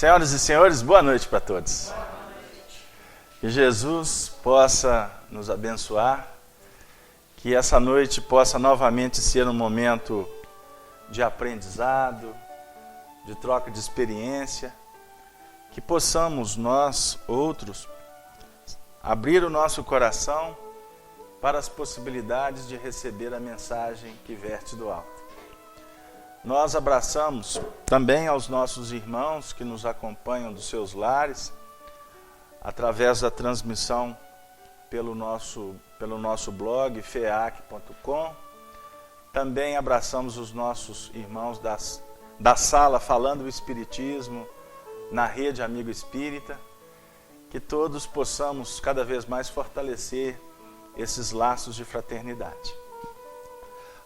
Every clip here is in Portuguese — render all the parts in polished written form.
Senhoras e senhores, boa noite para todos. Que Jesus possa nos abençoar, que essa noite possa novamente ser um momento de aprendizado, de troca de experiência, que possamos nós, outros, abrir o nosso coração para as possibilidades de receber a mensagem que verte do alto. Nós abraçamos também aos nossos irmãos que nos acompanham dos seus lares, através da transmissão pelo nosso blog, feac.com. Também abraçamos os nossos irmãos da sala Falando o Espiritismo, na rede Amigo Espírita, que todos possamos cada vez mais fortalecer esses laços de fraternidade.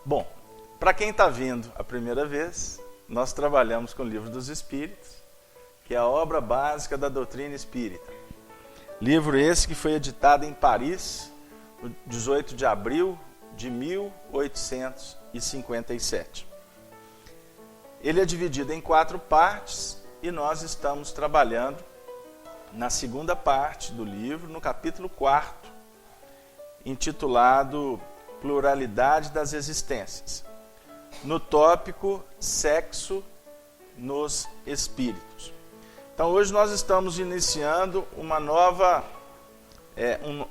Bom, para quem está vindo a primeira vez, nós trabalhamos com o Livro dos Espíritos, que é a obra básica da doutrina espírita. Livro esse que foi editado em Paris, no 18 de abril de 1857. Ele é dividido em 4 partes e nós estamos trabalhando na segunda parte do livro, no capítulo 4, intitulado Pluralidade das Existências, no tópico Sexo nos Espíritos. Então hoje nós estamos iniciando uma nova,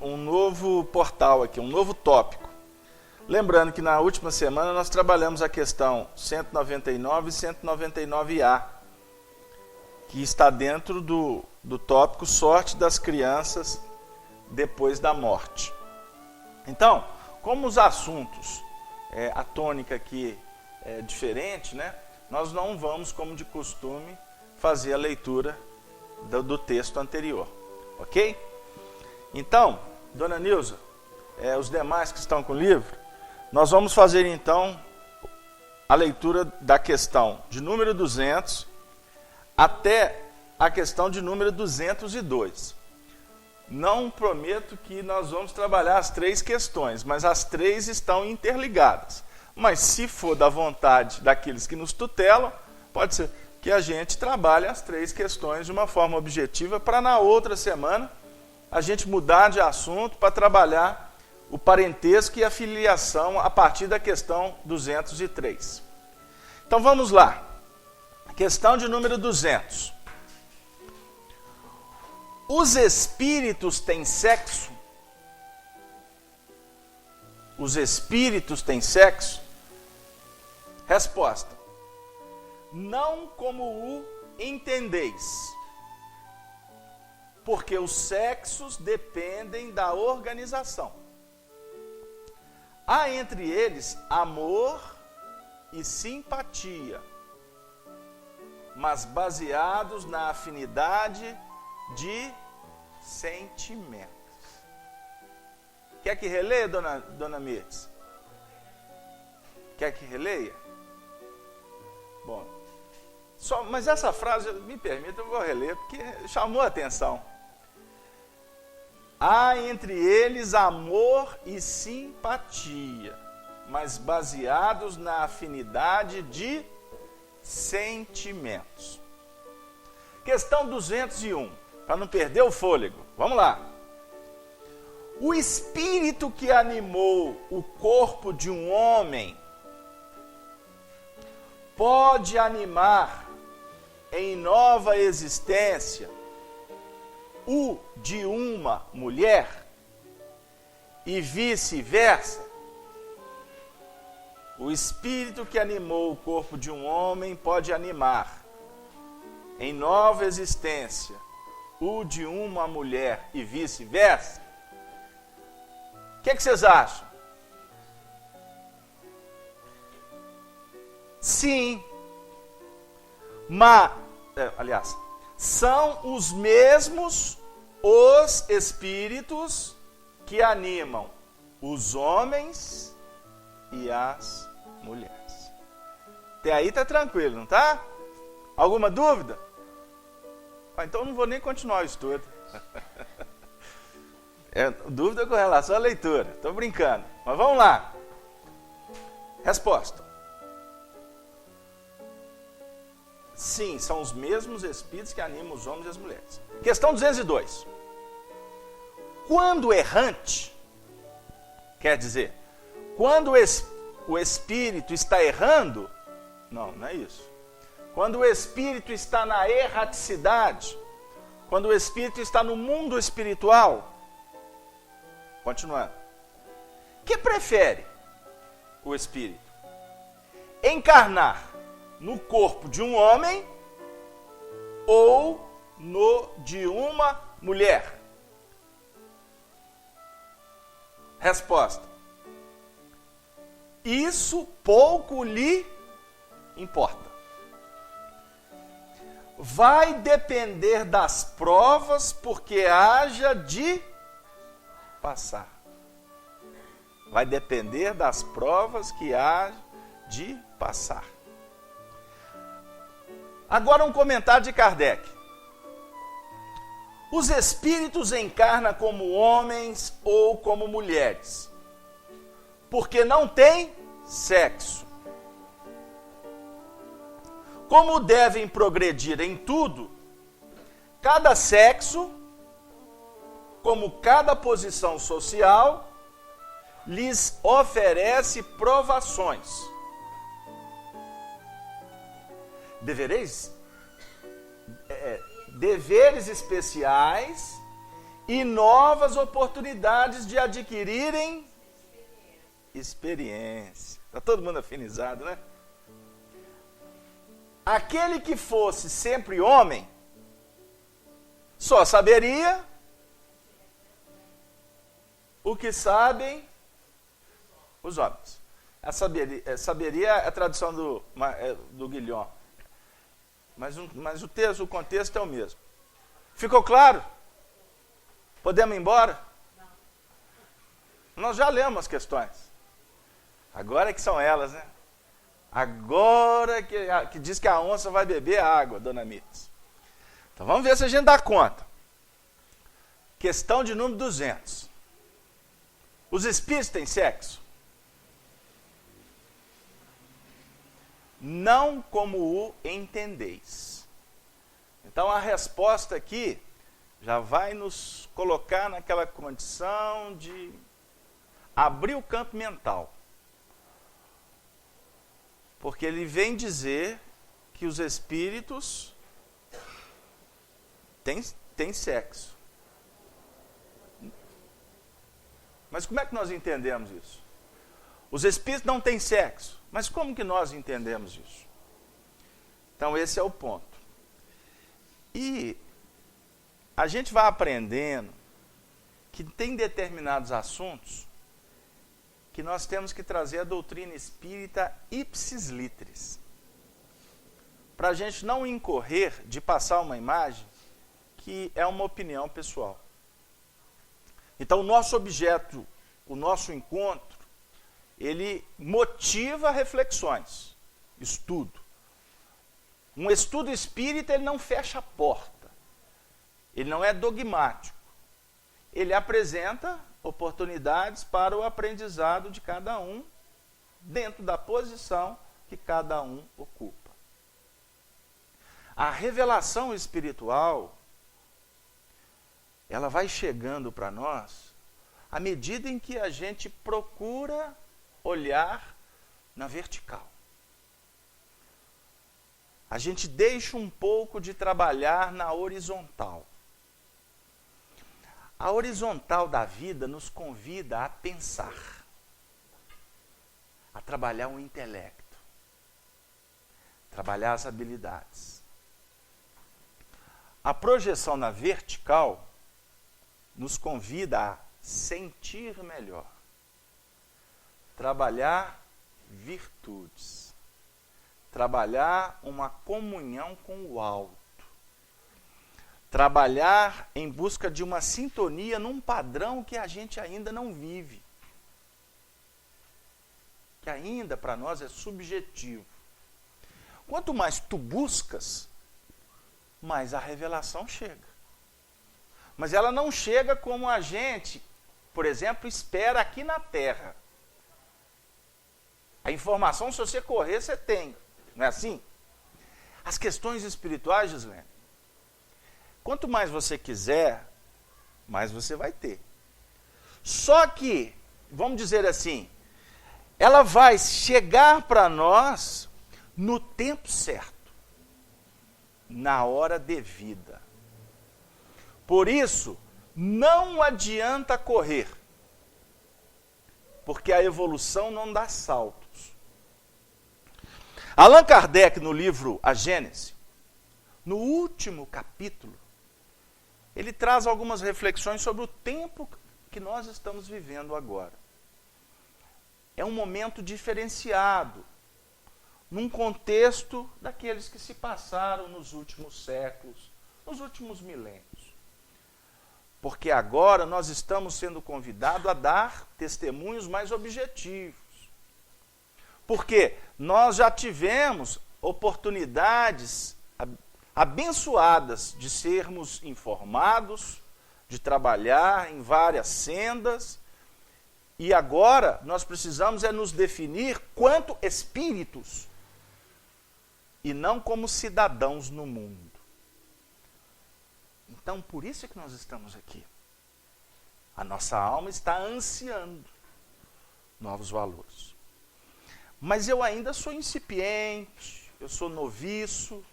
um novo portal aqui, um novo tópico. Lembrando que na última semana nós trabalhamos a questão 199 e 199A, que está dentro do tópico Sorte das Crianças depois da morte. Então, como os assuntos, a tônica aqui é diferente, né? Nós não vamos, como de costume, fazer a leitura do texto anterior, ok? Então, Dona Nilza, os demais que estão com o livro, nós vamos fazer então a leitura da questão de número 200 até a questão de número 202. Não prometo que nós vamos trabalhar as 3 questões, mas as 3 estão interligadas. Mas se for da vontade daqueles que nos tutelam, pode ser que a gente trabalhe as 3 questões de uma forma objetiva para na outra semana a gente mudar de assunto para trabalhar o parentesco e a filiação a partir da questão 203. Então vamos lá. Questão de número 200. Os espíritos têm sexo? Os espíritos têm sexo? Resposta: não como o entendeis, porque os sexos dependem da organização. Há entre eles amor e simpatia, mas baseados na afinidade de sentimentos. Quer que releia, dona Mirtes? Quer que releia? Bom, mas essa frase, me permita, eu vou reler, porque chamou a atenção. Há entre eles amor e simpatia, mas baseados na afinidade de sentimentos. Questão 201, para não perder o fôlego. Vamos lá. O espírito que animou o corpo de um homem pode animar em nova existência o de uma mulher e vice-versa? O espírito que animou o corpo de um homem pode animar em nova existência o de uma mulher e vice-versa? O que vocês acham? Sim, aliás, são os mesmos os espíritos que animam os homens e as mulheres. Até aí tá tranquilo, não tá? Alguma dúvida? Então não vou nem continuar o estudo. Dúvida com relação à leitura, estou brincando. Mas vamos lá. Resposta: Sim, são os mesmos espíritos que animam os homens e as mulheres. Questão 202. Quando errante, quer dizer, quando o espírito está errando, não é isso. Quando o espírito está na erraticidade, quando o espírito está no mundo espiritual, continuando, que prefere o espírito? Encarnar no corpo de um homem ou no de uma mulher? Resposta: isso pouco lhe importa. Vai depender das provas, porque haja de passar. Vai depender das provas que haja de passar. Agora um comentário de Kardec. Os espíritos encarnam como homens ou como mulheres, porque não tem sexo. Como devem progredir em tudo, cada sexo, como cada posição social, lhes oferece provações. Deveres especiais e novas oportunidades de adquirirem experiência. Está todo mundo afinizado, né? Aquele que fosse sempre homem, só saberia o que sabem os homens. Saberia é a tradução do Guilhom. Mas o contexto é o mesmo. Ficou claro? Podemos ir embora? Não. Nós já lemos as questões. Agora é que são elas, né? Agora que diz que a onça vai beber água, dona Mites. Então vamos ver se a gente dá conta. Questão de número 200. Os espíritos têm sexo? Não como o entendeis. Então a resposta aqui já vai nos colocar naquela condição de abrir o campo mental. Porque ele vem dizer que os espíritos têm sexo. Mas como é que nós entendemos isso? Os espíritos não têm sexo. Mas como que nós entendemos isso? Então esse é o ponto. E a gente vai aprendendo que tem determinados assuntos que nós temos que trazer a doutrina espírita ipsis literis, para a gente não incorrer de passar uma imagem que é uma opinião pessoal. Então o nosso objeto, o nosso encontro, ele motiva reflexões, estudo. Um estudo espírita, ele não fecha a porta, ele não é dogmático, ele apresenta oportunidades para o aprendizado de cada um, dentro da posição que cada um ocupa. A revelação espiritual, ela vai chegando para nós à medida em que a gente procura olhar na vertical. A gente deixa um pouco de trabalhar na horizontal. A horizontal da vida nos convida a pensar, a trabalhar o intelecto, trabalhar as habilidades. A projeção na vertical nos convida a sentir melhor, trabalhar virtudes, trabalhar uma comunhão com o alto, trabalhar em busca de uma sintonia num padrão que a gente ainda não vive, que ainda para nós é subjetivo. Quanto mais tu buscas, mais a revelação chega. Mas ela não chega como a gente, por exemplo, espera aqui na Terra. A informação, se você correr, você tem. Não é assim? As questões espirituais, Gislene, quanto mais você quiser, mais você vai ter. Só que, vamos dizer assim, ela vai chegar para nós no tempo certo, na hora devida. Por isso, não adianta correr, porque a evolução não dá saltos. Allan Kardec, no livro A Gênese, no último capítulo, ele traz algumas reflexões sobre o tempo que nós estamos vivendo agora. É um momento diferenciado, num contexto daqueles que se passaram nos últimos séculos, nos últimos milênios. Porque agora nós estamos sendo convidados a dar testemunhos mais objetivos. Porque nós já tivemos oportunidades abençoadas de sermos informados, de trabalhar em várias sendas, e agora nós precisamos nos definir quanto espíritos e não como cidadãos no mundo. Então, por isso é que nós estamos aqui. A nossa alma está ansiando novos valores. Mas eu ainda sou incipiente, eu sou noviço,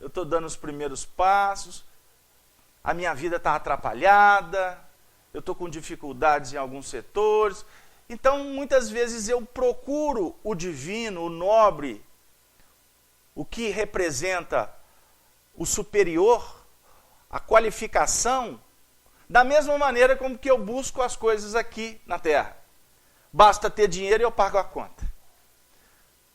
eu estou dando os primeiros passos, a minha vida está atrapalhada, eu estou com dificuldades em alguns setores. Então, muitas vezes eu procuro o divino, o nobre, o que representa o superior, a qualificação, da mesma maneira como que eu busco as coisas aqui na Terra. Basta ter dinheiro e eu pago a conta.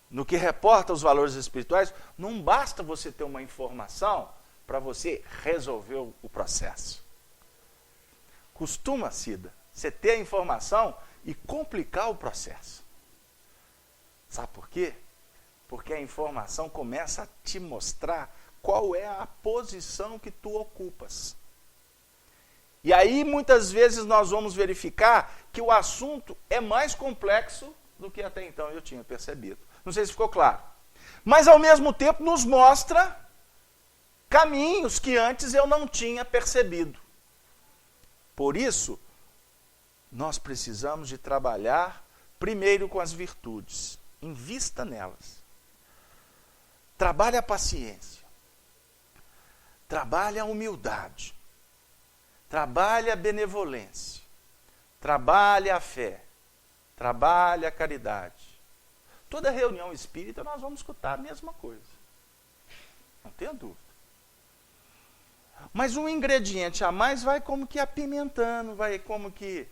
No que reporta os valores espirituais, não basta você ter uma informação para você resolver o processo. Costuma, Cida, você ter a informação e complicar o processo. Sabe por quê? Porque a informação começa a te mostrar qual é a posição que tu ocupas. E aí, muitas vezes, nós vamos verificar que o assunto é mais complexo do que até então eu tinha percebido. Não sei se ficou claro. Mas, ao mesmo tempo, nos mostra caminhos que antes eu não tinha percebido. Por isso, nós precisamos de trabalhar primeiro com as virtudes. Invista nelas. Trabalhe a paciência. Trabalhe a humildade. Trabalhe a benevolência. Trabalhe a fé. Trabalhe a caridade. Toda reunião espírita nós vamos escutar a mesma coisa. Não tenha dúvida. Mas um ingrediente a mais vai como que apimentando, vai como que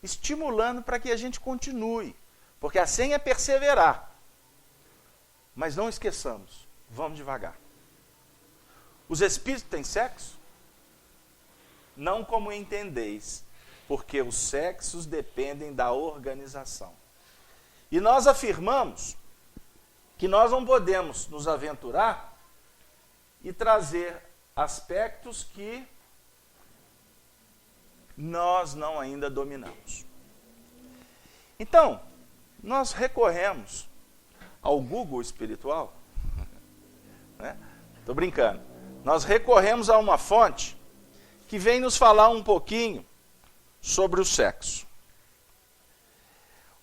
estimulando para que a gente continue. Porque a senha é perseverar. Mas não esqueçamos, vamos devagar. Os espíritos têm sexo? Não como entendeis, porque os sexos dependem da organização. E nós afirmamos que nós não podemos nos aventurar e trazer aspectos que nós não ainda dominamos. Então, nós recorremos ao Google espiritual, né? Estou brincando. Nós recorremos a uma fonte que vem nos falar um pouquinho sobre o sexo.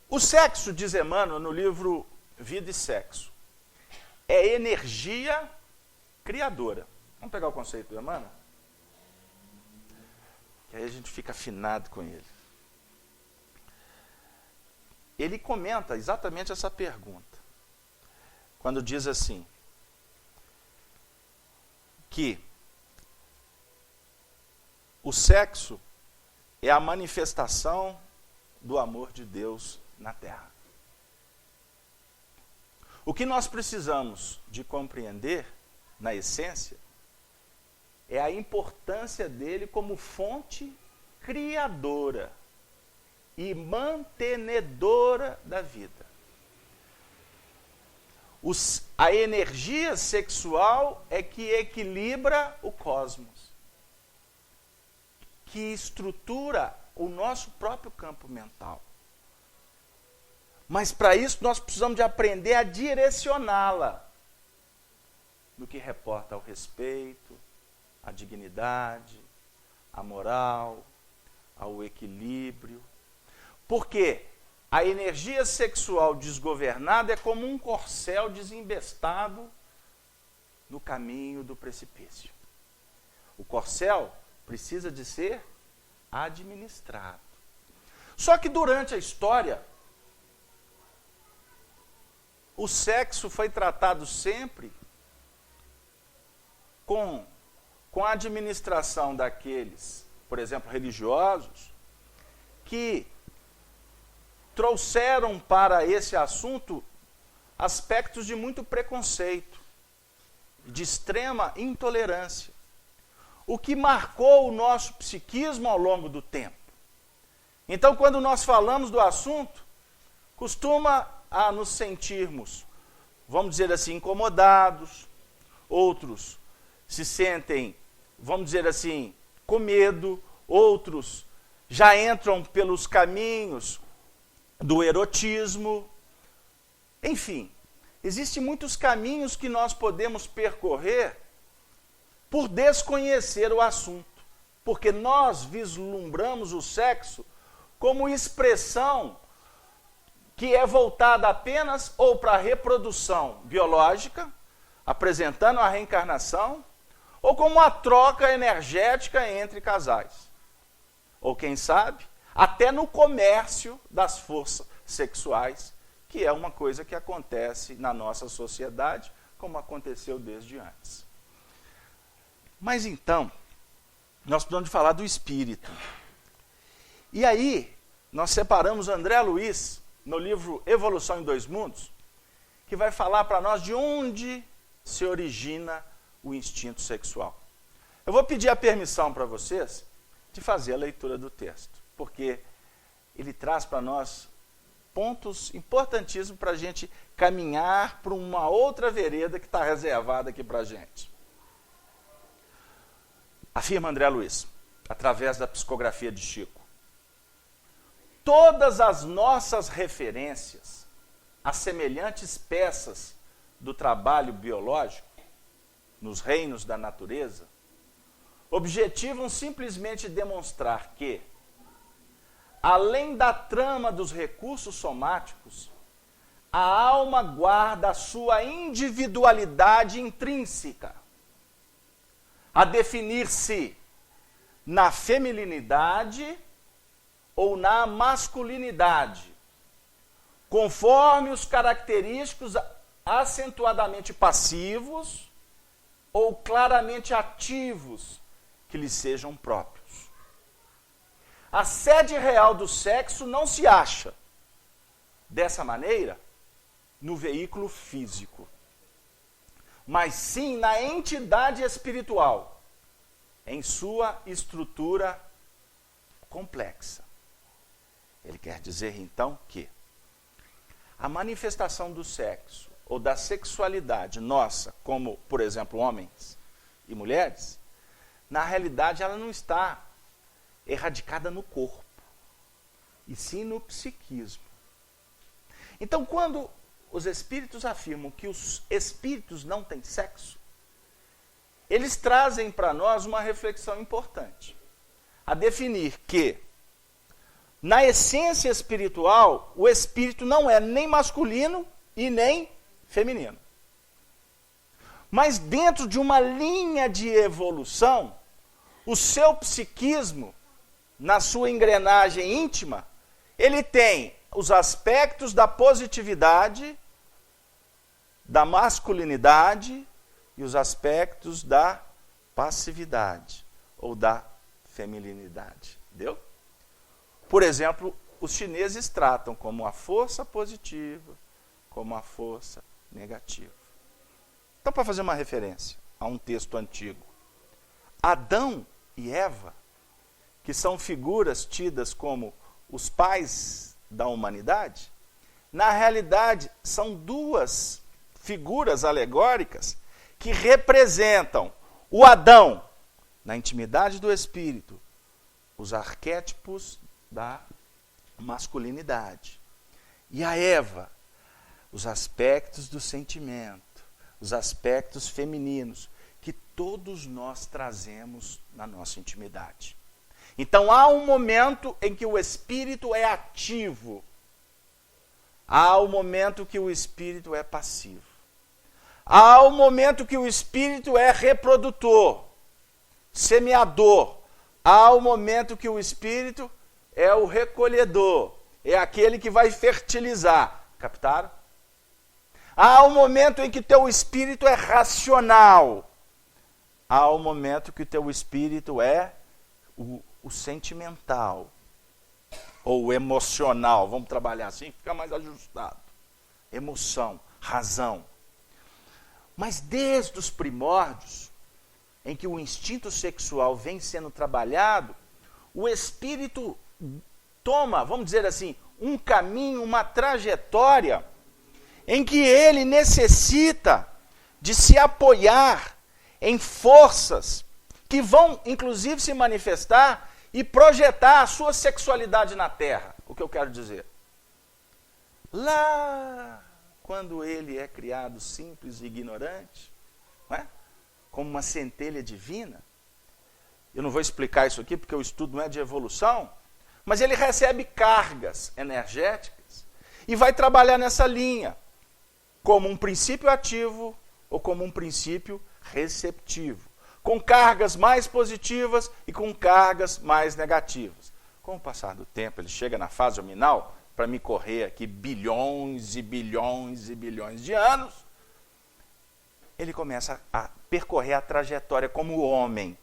O sexo, diz Emmanuel no livro Vida e Sexo, é energia criadora. Vamos pegar o conceito do Emmanuel? Que aí a gente fica afinado com ele. Ele comenta exatamente essa pergunta. Quando diz assim, que o sexo é a manifestação do amor de Deus na Terra. O que nós precisamos de compreender, na essência, é a importância dele como fonte criadora e mantenedora da vida. A energia sexual é que equilibra o cosmos, que estrutura o nosso próprio campo mental. Mas para isso nós precisamos de aprender a direcioná-la. no que reporta ao respeito, à dignidade, à moral, ao equilíbrio. Porque a energia sexual desgovernada é como um corcel desembestado no caminho do precipício. O corcel precisa de ser administrado. Só que durante a história, o sexo foi tratado sempre com a administração daqueles, por exemplo, religiosos, que trouxeram para esse assunto aspectos de muito preconceito, de extrema intolerância, o que marcou o nosso psiquismo ao longo do tempo. Então, quando nós falamos do assunto, costuma a nos sentirmos, vamos dizer assim, incomodados, outros se sentem, vamos dizer assim, com medo, outros já entram pelos caminhos do erotismo. Enfim, existem muitos caminhos que nós podemos percorrer por desconhecer o assunto, porque nós vislumbramos o sexo como expressão que é voltada apenas ou para a reprodução biológica, apresentando a reencarnação, ou como uma troca energética entre casais. Ou quem sabe, até no comércio das forças sexuais, que é uma coisa que acontece na nossa sociedade, como aconteceu desde antes. Mas então, nós precisamos falar do espírito. E aí, nós separamos André Luiz, no livro Evolução em Dois Mundos, que vai falar para nós de onde se origina o instinto sexual. Eu vou pedir a permissão para vocês de fazer a leitura do texto, porque ele traz para nós pontos importantíssimos para a gente caminhar para uma outra vereda que está reservada aqui para a gente. Afirma André Luiz, através da psicografia de Chico: todas as nossas referências a semelhantes peças do trabalho biológico, nos reinos da natureza, objetivam simplesmente demonstrar que, além da trama dos recursos somáticos, a alma guarda a sua individualidade intrínseca, a definir-se na feminilidade ou na masculinidade, conforme os característicos acentuadamente passivos ou claramente ativos que lhes sejam próprios. A sede real do sexo não se acha, dessa maneira, no veículo físico, mas sim na entidade espiritual, em sua estrutura complexa. Ele quer dizer, então, que a manifestação do sexo ou da sexualidade nossa, como, por exemplo, homens e mulheres, na realidade ela não está erradicada no corpo, e sim no psiquismo. Então, quando os espíritos afirmam que os espíritos não têm sexo, eles trazem para nós uma reflexão importante, a definir que, na essência espiritual, o espírito não é nem masculino e nem feminino. Mas dentro de uma linha de evolução, o seu psiquismo, na sua engrenagem íntima, ele tem os aspectos da positividade, da masculinidade e os aspectos da passividade ou da feminilidade. Entendeu? Por exemplo, os chineses tratam como a força positiva, como a força negativa. Então, para fazer uma referência a um texto antigo, Adão e Eva, que são figuras tidas como os pais da humanidade, na realidade são duas figuras alegóricas que representam o Adão, na intimidade do espírito, os arquétipos da masculinidade, e a Eva, os aspectos do sentimento, os aspectos femininos que todos nós trazemos na nossa intimidade. Então há um momento em que o espírito é ativo. Há um momento que o espírito é passivo. Há um momento que o espírito é reprodutor, semeador. Há um momento que o espírito é o recolhedor, é aquele que vai fertilizar. Captaram? Há um momento em que teu espírito é racional. Há um momento que teu espírito é o sentimental. Ou emocional. Vamos trabalhar assim, fica mais ajustado. Emoção, razão. Mas desde os primórdios, em que o instinto sexual vem sendo trabalhado, o espírito toma, vamos dizer assim, um caminho, uma trajetória em que ele necessita de se apoiar em forças que vão, inclusive, se manifestar e projetar a sua sexualidade na Terra. O que eu quero dizer? Lá, quando ele é criado simples e ignorante, não é? Como uma centelha divina, eu não vou explicar isso aqui porque o estudo não é de evolução, mas ele recebe cargas energéticas e vai trabalhar nessa linha, como um princípio ativo ou como um princípio receptivo, com cargas mais positivas e com cargas mais negativas. Com o passar do tempo, ele chega na fase luminal, para me correr aqui bilhões e bilhões e bilhões de anos, ele começa a percorrer a trajetória como homem.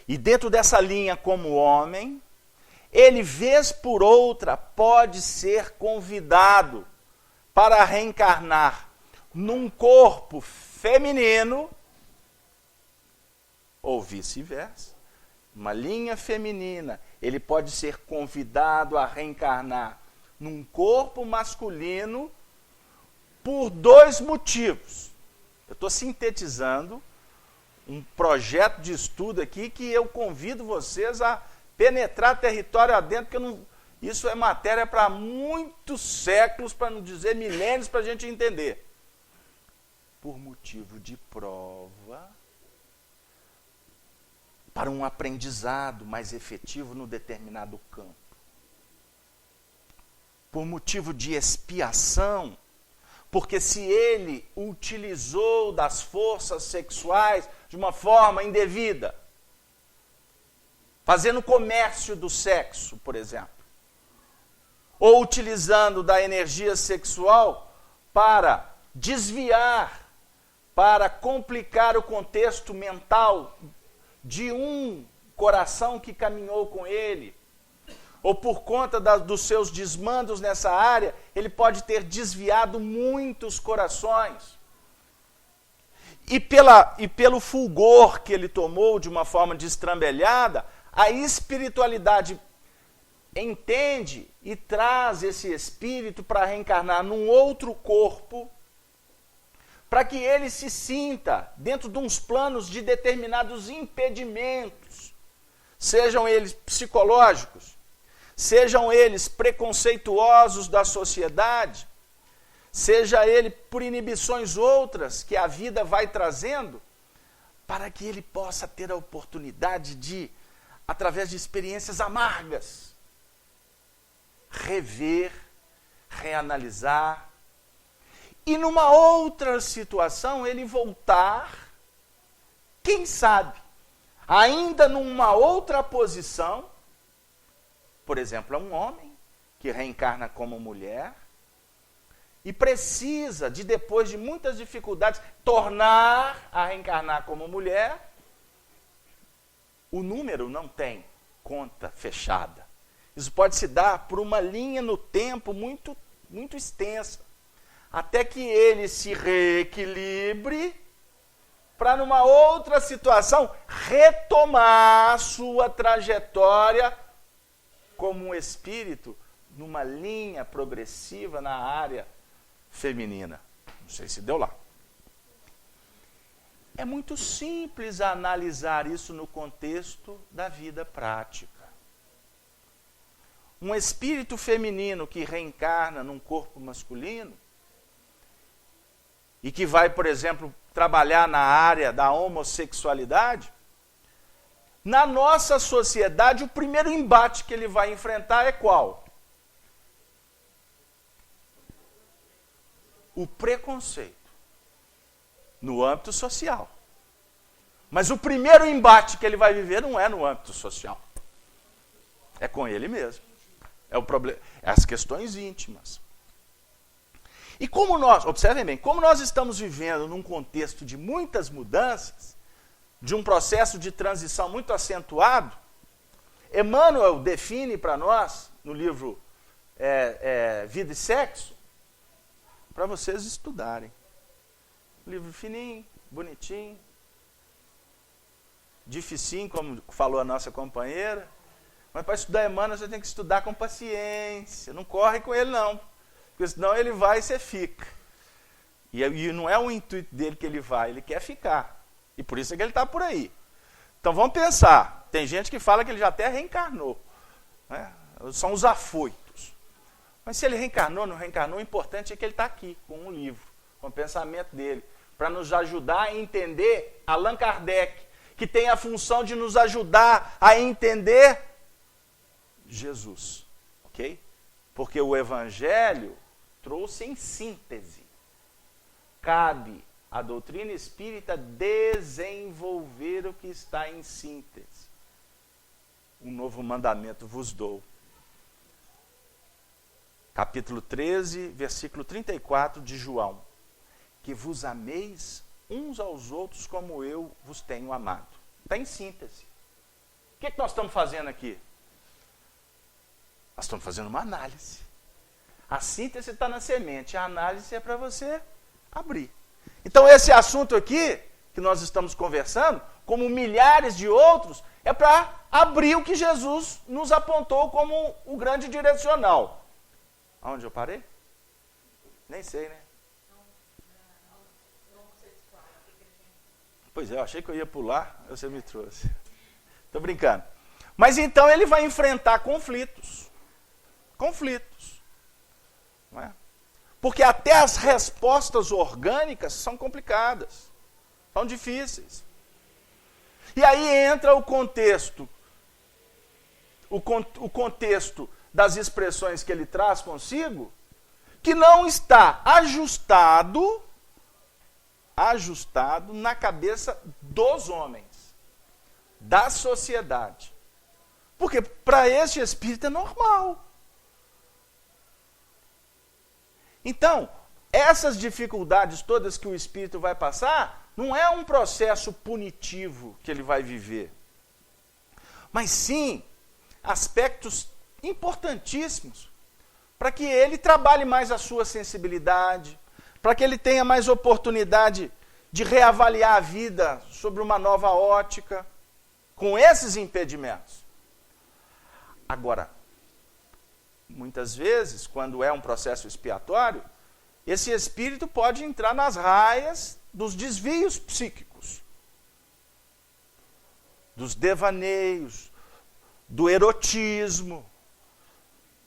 E dentro dessa linha como homem, ele, vez por outra, pode ser convidado para reencarnar num corpo feminino, ou vice-versa, uma linha feminina. Ele pode ser convidado a reencarnar num corpo masculino por dois motivos. Eu estou sintetizando um projeto de estudo aqui que eu convido vocês a penetrar território adentro, porque isso é matéria para muitos séculos, para não dizer milênios, para a gente entender. Por motivo de prova, para um aprendizado mais efetivo no determinado campo. Por motivo de expiação, porque se ele utilizou das forças sexuais de uma forma indevida, fazendo comércio do sexo, por exemplo, ou utilizando da energia sexual para desviar, para complicar o contexto mental de um coração que caminhou com ele, ou por conta dos seus desmandos nessa área, ele pode ter desviado muitos corações. E pelo fulgor que ele tomou de uma forma destrambelhada, a espiritualidade entende e traz esse espírito para reencarnar num outro corpo, para que ele se sinta dentro de uns planos de determinados impedimentos, sejam eles psicológicos, sejam eles preconceituosos da sociedade, seja ele por inibições outras que a vida vai trazendo, para que ele possa ter a oportunidade de, através de experiências amargas, rever, reanalisar, e numa outra situação ele voltar, quem sabe, ainda numa outra posição. Por exemplo, é um homem que reencarna como mulher e precisa de, depois de muitas dificuldades, tornar a reencarnar como mulher. O número não tem conta fechada. Isso pode se dar por uma linha no tempo muito, muito extensa, até que ele se reequilibre para, numa outra situação, retomar a sua trajetória como um espírito numa linha progressiva na área feminina. Não sei se deu lá. É muito simples analisar isso no contexto da vida prática. Um espírito feminino que reencarna num corpo masculino, e que vai, por exemplo, trabalhar na área da homossexualidade, na nossa sociedade o primeiro embate que ele vai enfrentar é qual? O preconceito, no âmbito social. Mas o primeiro embate que ele vai viver não é no âmbito social. É com ele mesmo. É o problema, é as questões íntimas. E como nós, observem bem, como nós estamos vivendo num contexto de muitas mudanças, de um processo de transição muito acentuado, Emmanuel define para nós, no livro Vida e Sexo, para vocês estudarem. Livro fininho, bonitinho, dificinho, como falou a nossa companheira, mas para estudar Emmanuel você tem que estudar com paciência, não corre com ele não, porque senão ele vai e você fica. E não é o intuito dele que ele vai, ele quer ficar. E por isso é que ele está por aí. Então vamos pensar, tem gente que fala que ele já até reencarnou, né? São os afoitos. Mas se ele reencarnou, não reencarnou, o importante é que ele está aqui, com um livro, com o pensamento dele, para nos ajudar a entender Allan Kardec, que tem a função de nos ajudar a entender Jesus, ok? Porque o Evangelho trouxe em síntese. Cabe à doutrina espírita desenvolver o que está em síntese. Um novo mandamento vos dou. Capítulo 13, versículo 34 de João. Que vos ameis uns aos outros como eu vos tenho amado. Está em síntese. O que nós estamos fazendo aqui? Nós estamos fazendo uma análise. A síntese está na semente, a análise é para você abrir. Então esse assunto aqui, que nós estamos conversando, como milhares de outros, é para abrir o que Jesus nos apontou como o grande direcional. Aonde eu parei? Nem sei, né? Pois é, eu achei que eu ia pular, você me trouxe. Estou brincando. Mas então ele vai enfrentar conflitos. Conflitos. Não é? Porque até as respostas orgânicas são complicadas. São difíceis. E aí entra o contexto. O contexto das expressões que ele traz consigo, que não está ajustado na cabeça dos homens, da sociedade. Porque para este espírito é normal. Então, essas dificuldades todas que o espírito vai passar, não é um processo punitivo que ele vai viver, mas sim aspectos importantíssimos para que ele trabalhe mais a sua sensibilidade, para que ele tenha mais oportunidade de reavaliar a vida sobre uma nova ótica, com esses impedimentos. Agora, muitas vezes, quando é um processo expiatório, esse espírito pode entrar nas raias dos desvios psíquicos, dos devaneios, do erotismo.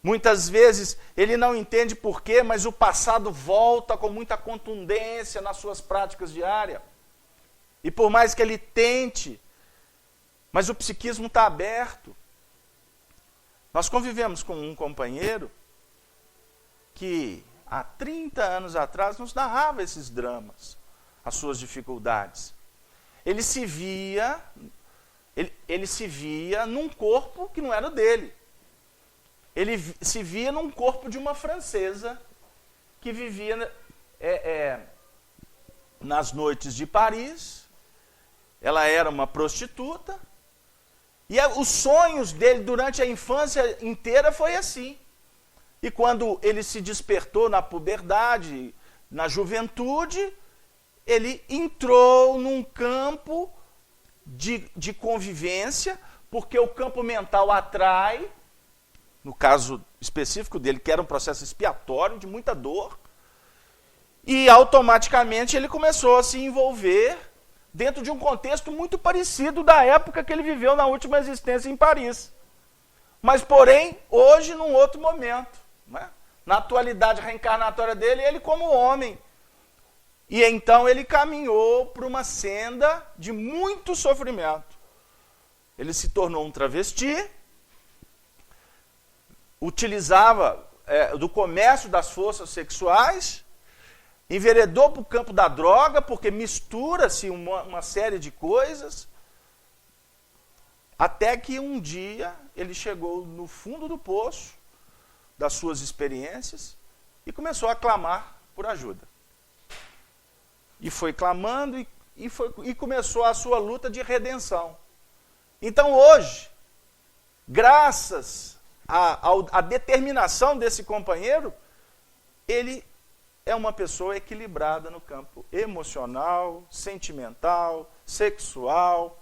Muitas vezes ele não entende porquê, mas o passado volta com muita contundência nas suas práticas diárias. E por mais que ele tente, mas o psiquismo está aberto. Nós convivemos com um companheiro que há 30 anos atrás nos narrava esses dramas, as suas dificuldades. Ele se via num corpo que não era o dele. Ele se via num corpo de uma francesa que vivia nas noites de Paris. Ela era uma prostituta. E os sonhos dele durante a infância inteira foi assim. E quando ele se despertou na puberdade, na juventude, ele entrou num campo de convivência, porque o campo mental atrai, no caso específico dele, que era um processo expiatório, de muita dor, e automaticamente ele começou a se envolver dentro de um contexto muito parecido da época que ele viveu na última existência em Paris. Mas, porém, hoje, num outro momento. Né? Na atualidade reencarnatória dele, ele como homem, E então ele caminhou para uma senda de muito sofrimento. Ele se tornou um travesti, utilizava do comércio das forças sexuais, enveredou para o campo da droga, porque mistura-se uma série de coisas, até que um dia ele chegou no fundo do poço das suas experiências e começou a clamar por ajuda. E foi clamando e começou a sua luta de redenção. Então hoje, graças à determinação desse companheiro, ele é uma pessoa equilibrada no campo emocional, sentimental, sexual,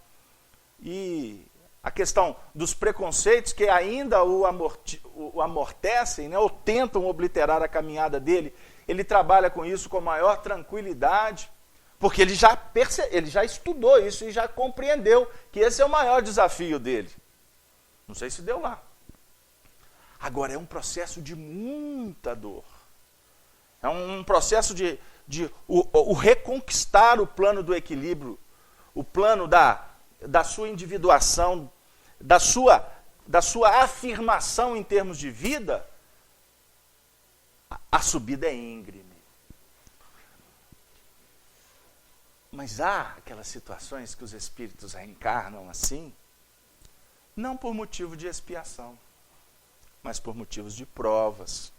e a questão dos preconceitos que ainda o amortecem, né, ou tentam obliterar a caminhada dele, ele trabalha com isso com maior tranquilidade, porque ele já estudou isso e já compreendeu que esse é o maior desafio dele. Não sei se deu lá. Agora, é um processo de muita dor. É um processo de reconquistar o plano do equilíbrio, o plano da sua individuação, da sua afirmação em termos de vida. A subida é íngreme. Mas há aquelas situações que os espíritos reencarnam assim, não por motivo de expiação, mas por motivos de provas,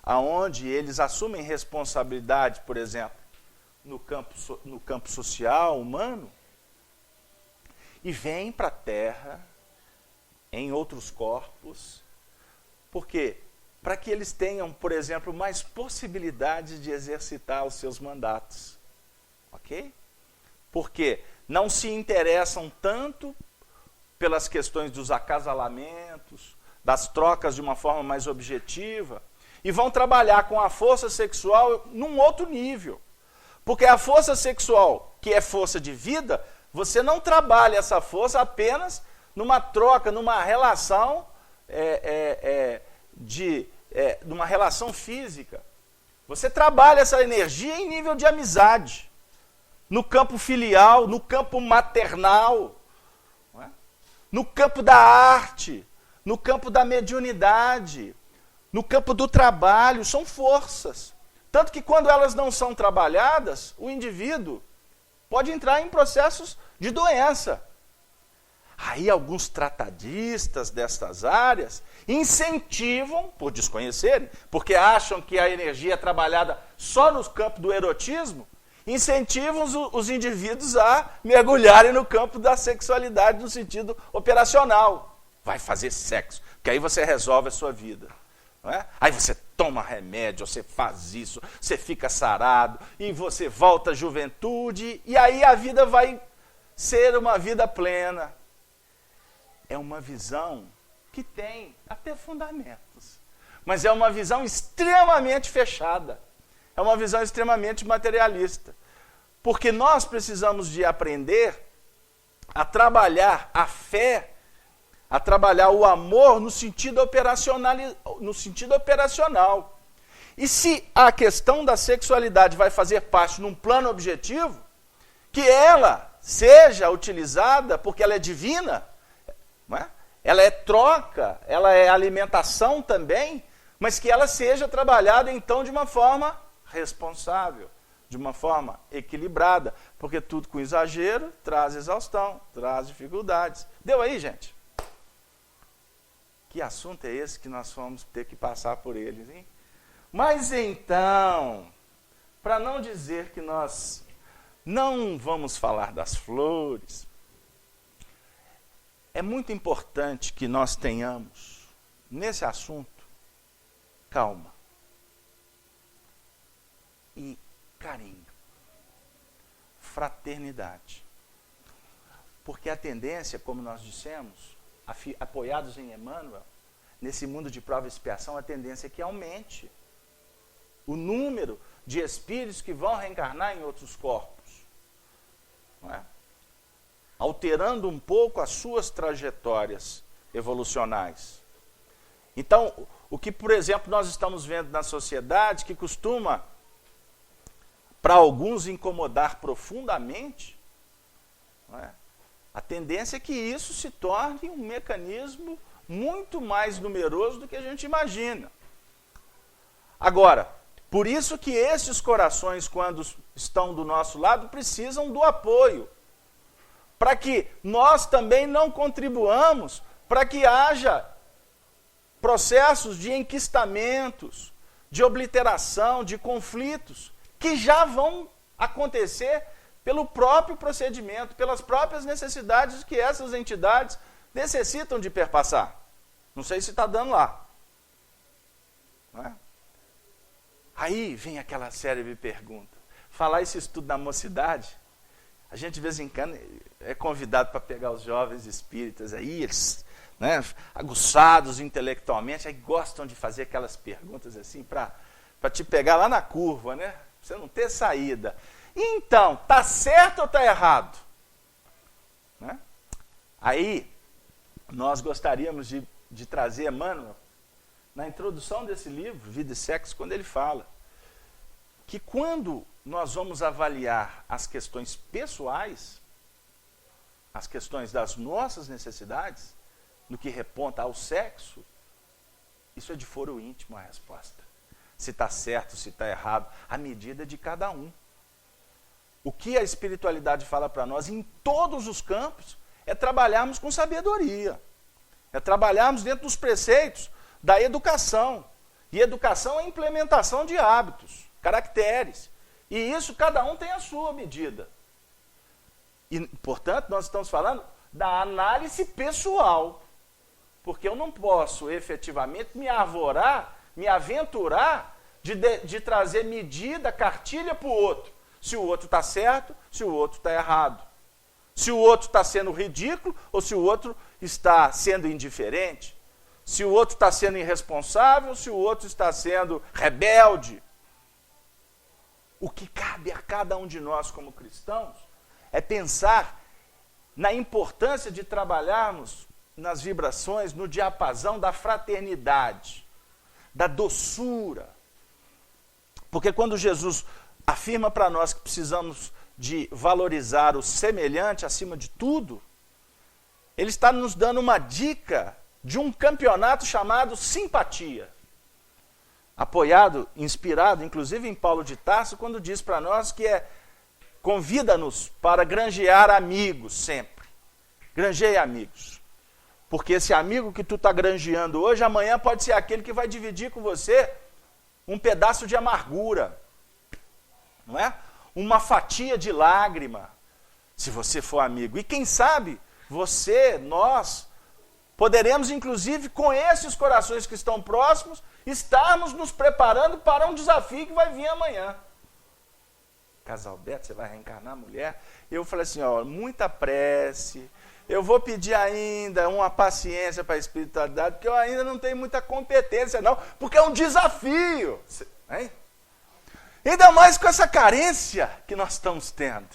aonde eles assumem responsabilidade, por exemplo, no campo social, humano, e vêm para a Terra, em outros corpos, porque para que eles tenham, por exemplo, mais possibilidades de exercitar os seus mandatos. Ok? Porque não se interessam tanto pelas questões dos acasalamentos, das trocas de uma forma mais objetiva, e vão trabalhar com a força sexual num outro nível. Porque a força sexual, que é força de vida, você não trabalha essa força apenas numa troca, numa relação numa relação física. Você trabalha essa energia em nível de amizade, no campo filial, no campo maternal, não é? No campo da arte, no campo da mediunidade, no campo do trabalho. São forças. Tanto que quando elas não são trabalhadas, o indivíduo pode entrar em processos de doença. Aí alguns tratadistas destas áreas incentivam, por desconhecerem, porque acham que a energia é trabalhada só no campo do erotismo, incentivam os indivíduos a mergulharem no campo da sexualidade no sentido operacional. Vai fazer sexo, que aí você resolve a sua vida. Não é? Aí você toma remédio, você faz isso, você fica sarado, e você volta à juventude, e aí a vida vai ser uma vida plena. É uma visão que tem até fundamentos, mas é uma visão extremamente fechada, é uma visão extremamente materialista, porque nós precisamos de aprender a trabalhar a fé, a trabalhar o amor no sentido operacional. E se a questão da sexualidade vai fazer parte num plano objetivo, que ela seja utilizada porque ela é divina, não é? Ela é troca, ela é alimentação também, mas que ela seja trabalhada então de uma forma responsável, de uma forma equilibrada, porque tudo com exagero traz exaustão, traz dificuldades. Deu aí, gente? Que assunto é esse que nós vamos ter que passar por eles, hein? Mas então, para não dizer que nós não vamos falar das flores, é muito importante que nós tenhamos, nesse assunto, calma e carinho, fraternidade. Porque a tendência, como nós dissemos, apoiados em Emmanuel, nesse mundo de prova e expiação, a tendência é que aumente o número de espíritos que vão reencarnar em outros corpos, não é? Alterando um pouco as suas trajetórias evolucionais. Então, o que, por exemplo, nós estamos vendo na sociedade, que costuma para alguns incomodar profundamente, não é? A tendência é que isso se torne um mecanismo muito mais numeroso do que a gente imagina. Agora, por isso que esses corações, quando estão do nosso lado, precisam do apoio, para que nós também não contribuamos para que haja processos de enquistamentos, de obliteração, de conflitos, que já vão acontecer pelo próprio procedimento, pelas próprias necessidades que essas entidades necessitam de perpassar. Não sei se está dando lá. Não é? Aí vem aquela célebre pergunta. Falar esse estudo na mocidade, a gente de vez em quando é convidado para pegar os jovens espíritas aí, eles, né, aguçados intelectualmente, aí gostam de fazer aquelas perguntas assim para te pegar lá na curva, né? Pra você não ter saída. Então, está certo ou está errado? Né? Aí, nós gostaríamos de trazer Emmanuel, na introdução desse livro, Vida e Sexo, quando ele fala que quando nós vamos avaliar as questões pessoais, as questões das nossas necessidades, no que reponta ao sexo, isso é de foro íntimo a resposta. Se está certo, se está errado, a medida de cada um. O que a espiritualidade fala para nós em todos os campos é trabalharmos com sabedoria. É trabalharmos dentro dos preceitos da educação. E educação é implementação de hábitos, caracteres. E isso cada um tem a sua medida. E, portanto, nós estamos falando da análise pessoal. Porque eu não posso efetivamente me aventurar de trazer medida, cartilha para o outro. Se o outro está certo, se o outro está errado. Se o outro está sendo ridículo ou se o outro está sendo indiferente. Se o outro está sendo irresponsável, se o outro está sendo rebelde. O que cabe a cada um de nós como cristãos é pensar na importância de trabalharmos nas vibrações, no diapasão da fraternidade, da doçura. Porque quando Jesus afirma para nós que precisamos de valorizar o semelhante acima de tudo, ele está nos dando uma dica de um campeonato chamado simpatia. Apoiado, inspirado, inclusive em Paulo de Tarso, quando diz para nós que convida-nos para granjear amigos sempre. Granjeie amigos. Porque esse amigo que tu está granjeando hoje, amanhã pode ser aquele que vai dividir com você um pedaço de amargura. Não é? Uma fatia de lágrima, se você for amigo. E quem sabe, você, nós, poderemos, inclusive, com esses corações que estão próximos, estarmos nos preparando para um desafio que vai vir amanhã. Casalberto, você vai reencarnar mulher? Eu falei assim, ó, muita prece, eu vou pedir ainda uma paciência para a espiritualidade, porque eu ainda não tenho muita competência não, porque é um desafio. Hein? Ainda mais com essa carência que nós estamos tendo.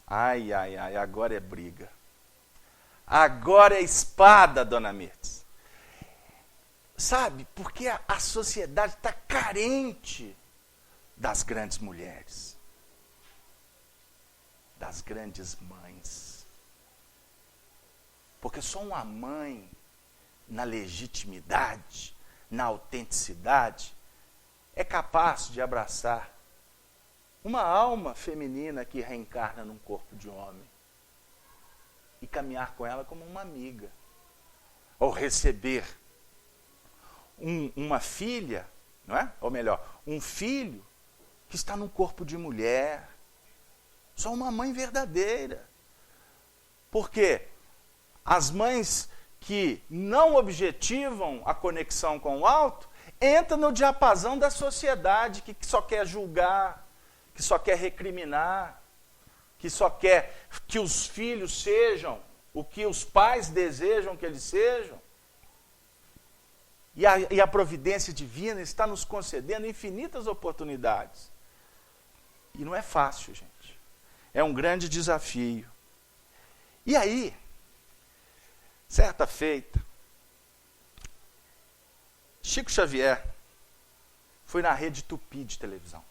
Ai, ai, ai, agora é briga. Agora é espada, dona Mirtes. Sabe, porque a sociedade está carente das grandes mulheres, das grandes mães. Porque só uma mãe, na legitimidade, na autenticidade, é capaz de abraçar uma alma feminina que reencarna num corpo de homem e caminhar com ela como uma amiga. Ou receber uma filha, não é? Ou melhor, um filho que está num corpo de mulher. Só uma mãe verdadeira. Porque as mães que não objetivam a conexão com o alto entram no diapasão da sociedade que só quer julgar, que só quer recriminar, que só quer que os filhos sejam o que os pais desejam que eles sejam. E a providência divina está nos concedendo infinitas oportunidades. E não é fácil, gente. É um grande desafio. E aí, certa feita, Chico Xavier foi na rede Tupi de televisão.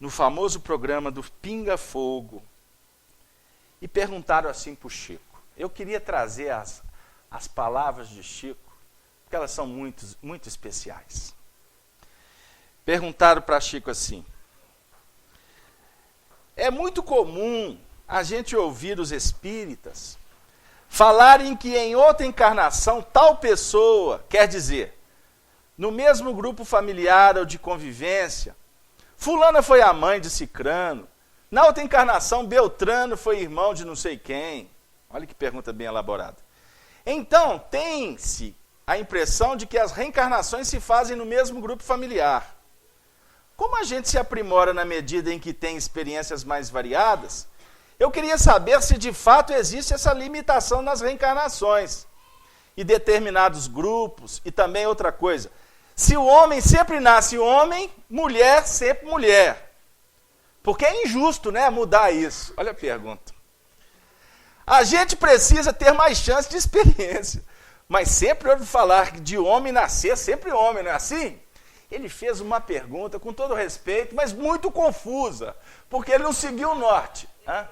no famoso programa do Pinga Fogo, e perguntaram assim para o Chico. Eu queria trazer as palavras de Chico, porque elas são muito especiais. Perguntaram para Chico assim: é muito comum a gente ouvir os espíritas falarem que em outra encarnação tal pessoa, quer dizer, no mesmo grupo familiar ou de convivência, fulana foi a mãe de cicrano, na outra encarnação Beltrano foi irmão de não sei quem. Olha que pergunta bem elaborada. Então, tem-se a impressão de que as reencarnações se fazem no mesmo grupo familiar. Como a gente se aprimora na medida em que tem experiências mais variadas, eu queria saber se de fato existe essa limitação nas reencarnações e determinados grupos, e também outra coisa, se o homem sempre nasce homem, mulher sempre mulher. Porque é injusto, né, mudar isso. Olha a pergunta. A gente precisa ter mais chance de experiência, mas sempre ouve falar de homem nascer sempre homem, não é assim? Ele fez uma pergunta, com todo respeito, mas muito confusa, porque ele não seguiu o norte. Hã?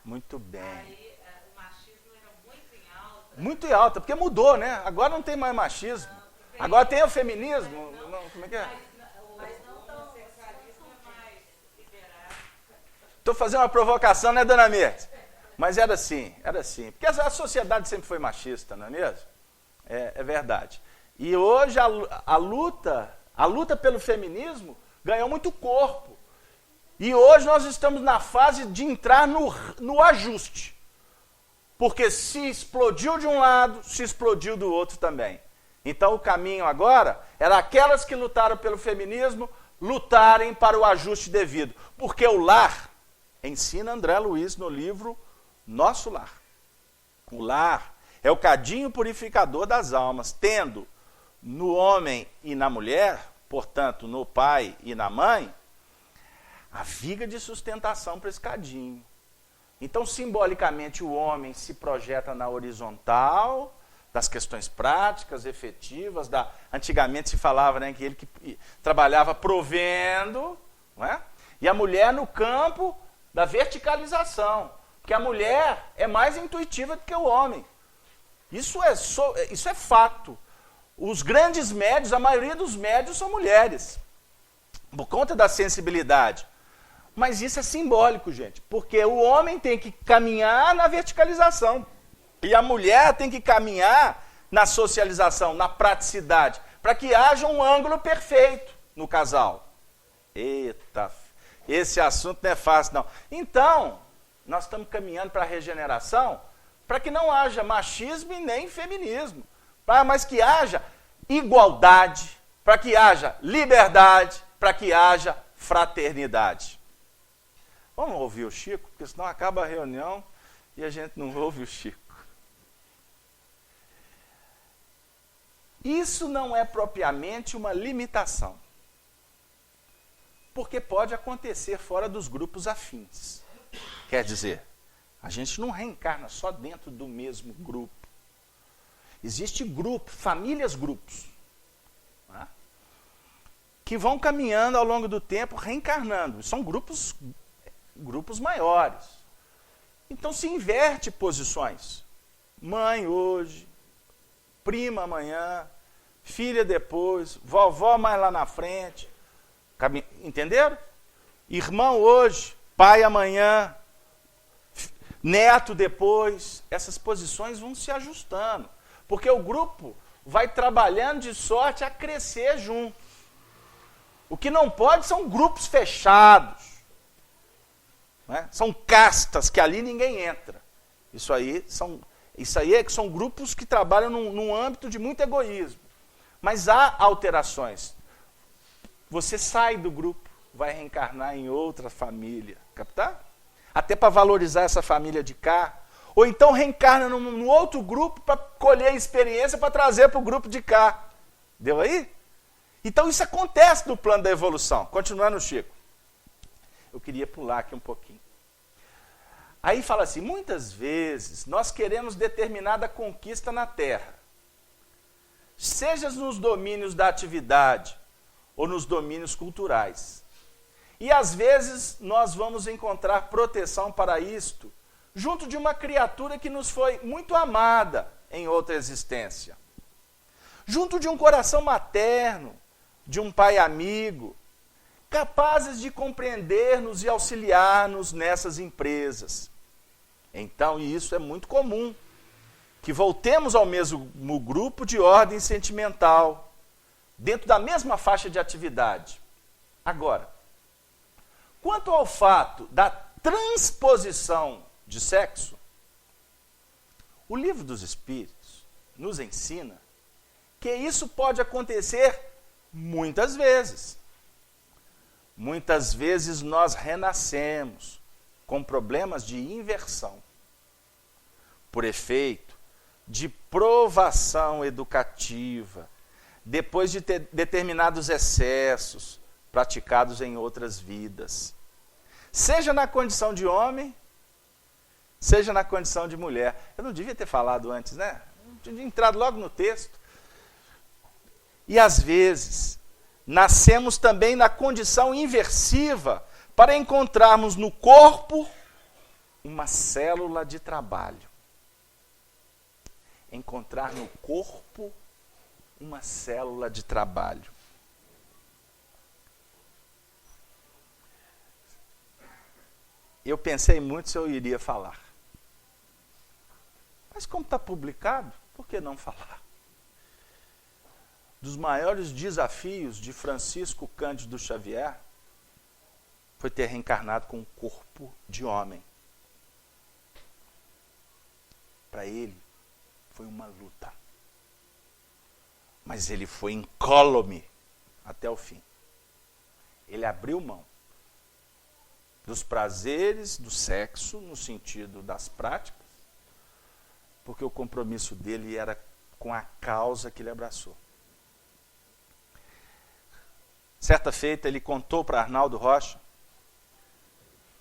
Muito bem. Aí o machismo era muito em alta. Muito em alta, porque mudou, né? Agora não tem mais machismo. Não, agora tem o feminismo. Não, como é que é? Mas não tão sexualismo é mais liberado. Estou fazendo uma provocação, né, dona Mercedes? Mas era assim. Porque a sociedade sempre foi machista, não é mesmo? É verdade. E hoje a luta pelo feminismo ganhou muito corpo. E hoje nós estamos na fase de entrar no ajuste. Porque se explodiu de um lado, se explodiu do outro também. Então o caminho agora era aquelas que lutaram pelo feminismo lutarem para o ajuste devido. Porque o lar, ensina André Luiz no livro Nosso Lar. O lar é o cadinho purificador das almas, tendo no homem e na mulher, portanto no pai e na mãe, a viga de sustentação para esse cadinho. Então, simbolicamente, o homem se projeta na horizontal, das questões práticas, efetivas, antigamente se falava, né, que ele que trabalhava provendo, não é? E a mulher no campo da verticalização, porque a mulher é mais intuitiva do que o homem. Isso é fato. Os grandes médios, a maioria dos médios são mulheres, por conta da sensibilidade. Mas isso é simbólico, gente, porque o homem tem que caminhar na verticalização e a mulher tem que caminhar na socialização, na praticidade, para que haja um ângulo perfeito no casal. Eita, esse assunto não é fácil, não. Então, nós estamos caminhando para a regeneração, para que não haja machismo e nem feminismo, mas que haja igualdade, para que haja liberdade, para que haja fraternidade. Vamos ouvir o Chico, porque senão acaba a reunião e a gente não ouve o Chico. Isso não é propriamente uma limitação, porque pode acontecer fora dos grupos afins. Quer dizer, a gente não reencarna só dentro do mesmo grupo. Existe grupo, famílias grupos, né, que vão caminhando ao longo do tempo, reencarnando. São grupos maiores. Então se inverte posições. Mãe hoje, prima amanhã, filha depois, vovó mais lá na frente. Entenderam? Irmão hoje, pai amanhã, neto depois. Essas posições vão se ajustando. Porque o grupo vai trabalhando de sorte a crescer junto. O que não pode são grupos fechados. Né? São castas que ali ninguém entra. Isso aí é que são grupos que trabalham num âmbito de muito egoísmo. Mas há alterações. Você sai do grupo, vai reencarnar em outra família. Captar? Até para valorizar essa família de cá. Ou então reencarna num outro grupo para colher experiência para trazer para o grupo de cá. Deu aí? Então isso acontece no plano da evolução. Continuando, Chico. Eu queria pular aqui um pouquinho. Aí fala assim, muitas vezes nós queremos determinada conquista na Terra. seja nos domínios da atividade ou nos domínios culturais. E às vezes nós vamos encontrar proteção para isto junto de uma criatura que nos foi muito amada em outra existência. Junto de um coração materno, de um pai amigo, capazes de compreender-nos e auxiliar-nos nessas empresas. Então, e isso é muito comum, que voltemos ao mesmo grupo de ordem sentimental, dentro da mesma faixa de atividade. Agora, quanto ao fato da transposição de sexo, o Livro dos Espíritos nos ensina que isso pode acontecer muitas vezes. Muitas vezes nós renascemos com problemas de inversão, por efeito de provação educativa, depois de ter determinados excessos praticados em outras vidas. Seja na condição de homem, seja na condição de mulher. Eu não devia ter falado antes, né? Eu tinha entrado logo no texto. E às vezes, nascemos também na condição inversiva para encontrarmos no corpo uma célula de trabalho. Encontrar no corpo uma célula de trabalho. Eu pensei muito se eu iria falar. Mas como está publicado, por que não falar? Dos maiores desafios de Francisco Cândido Xavier foi ter reencarnado com um corpo de homem. Para ele, foi uma luta. Mas ele foi incólume até o fim. Ele abriu mão dos prazeres do sexo, no sentido das práticas, porque o compromisso dele era com a causa que ele abraçou. Certa feita, ele contou para Arnaldo Rocha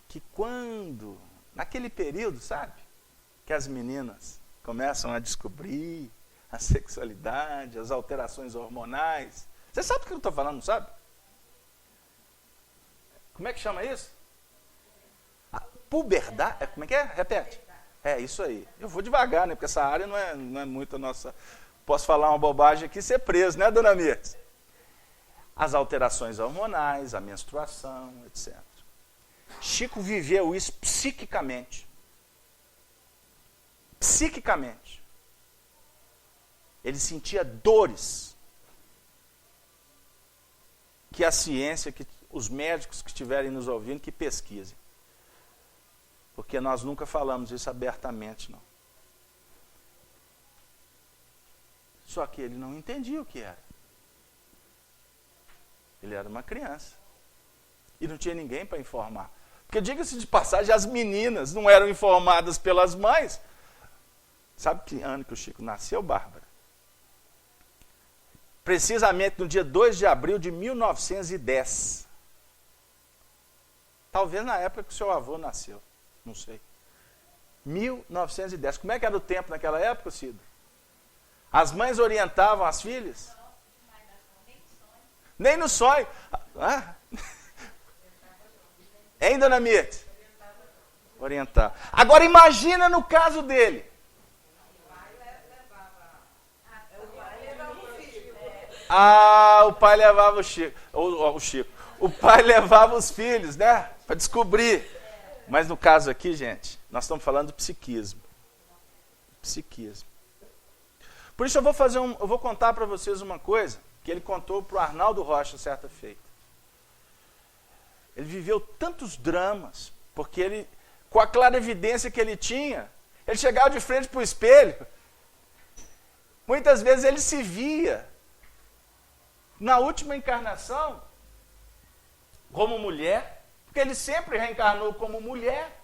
que quando, naquele período, sabe, que as meninas começam a descobrir a sexualidade, as alterações hormonais. Você sabe o que eu estou falando, não sabe? Como é que chama isso? A puberdade. Como é que é? Repete. É isso aí. Eu vou devagar, né? Porque essa área não é muito a nossa... Posso falar uma bobagem aqui e ser preso, né, dona Mirtes? As alterações hormonais, a menstruação, etc. Chico viveu isso psiquicamente. Psiquicamente. Ele sentia dores que a ciência, que os médicos que estiverem nos ouvindo, que pesquisem. Porque nós nunca falamos isso abertamente, não. Só que ele não entendia o que era. Ele era uma criança. E não tinha ninguém para informar. Porque, diga-se de passagem, as meninas não eram informadas pelas mães. Sabe que ano que o Chico nasceu, Bárbara? Precisamente no dia 2 de abril de 1910. Talvez na época que o seu avô nasceu. Não sei. 1910. Como é que era o tempo naquela época, Cido? As mães orientavam as filhas? Nem no sonho. Ah? Hein, dona Mirtes? Orientar. Agora imagina no caso dele. Ah, o pai levava o Chico. O pai levava os filhos, né? Para descobrir. Mas no caso aqui, gente, nós estamos falando do psiquismo. Psiquismo. Por isso eu vou contar para vocês uma coisa que ele contou para o Arnaldo Rocha certa feita. Ele viveu tantos dramas, porque ele, com a clarividência que ele tinha, ele chegava de frente para o espelho. Muitas vezes ele se via, na última encarnação, como mulher, porque ele sempre reencarnou como mulher.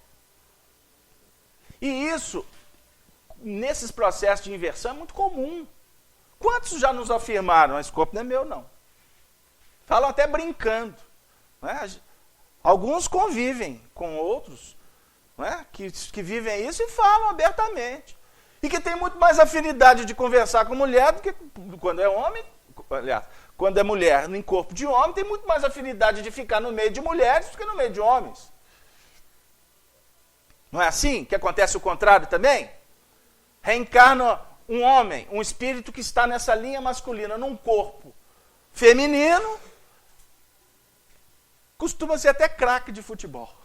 E isso, nesses processos de inversão, é muito comum. Quantos já nos afirmaram, esse corpo não é meu, não? Falam até brincando. Não é? Alguns convivem com outros, não é? que vivem isso e falam abertamente. E que tem muito mais afinidade de conversar com mulher do que quando é homem. Aliás, quando é mulher em corpo de homem, tem muito mais afinidade de ficar no meio de mulheres do que no meio de homens. Não é assim que acontece o contrário também? Reencarna um homem, um espírito que está nessa linha masculina, num corpo feminino, costuma ser até craque de futebol,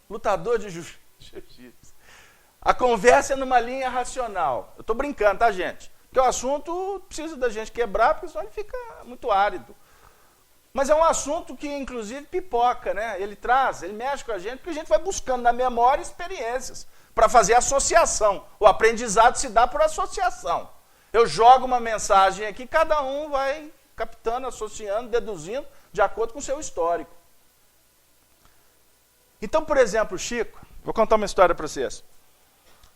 lutador de jiu-jitsu. A conversa é numa linha racional. Eu estou brincando, tá, gente? Porque o assunto precisa da gente quebrar, porque senão ele fica muito árido. Mas é um assunto que, inclusive, pipoca, né? Ele mexe com a gente, porque a gente vai buscando na memória experiências para fazer associação. O aprendizado se dá por associação. Eu jogo uma mensagem aqui, cada um vai captando, associando, deduzindo, de acordo com o seu histórico. Então, por exemplo, Chico, vou contar uma história para vocês.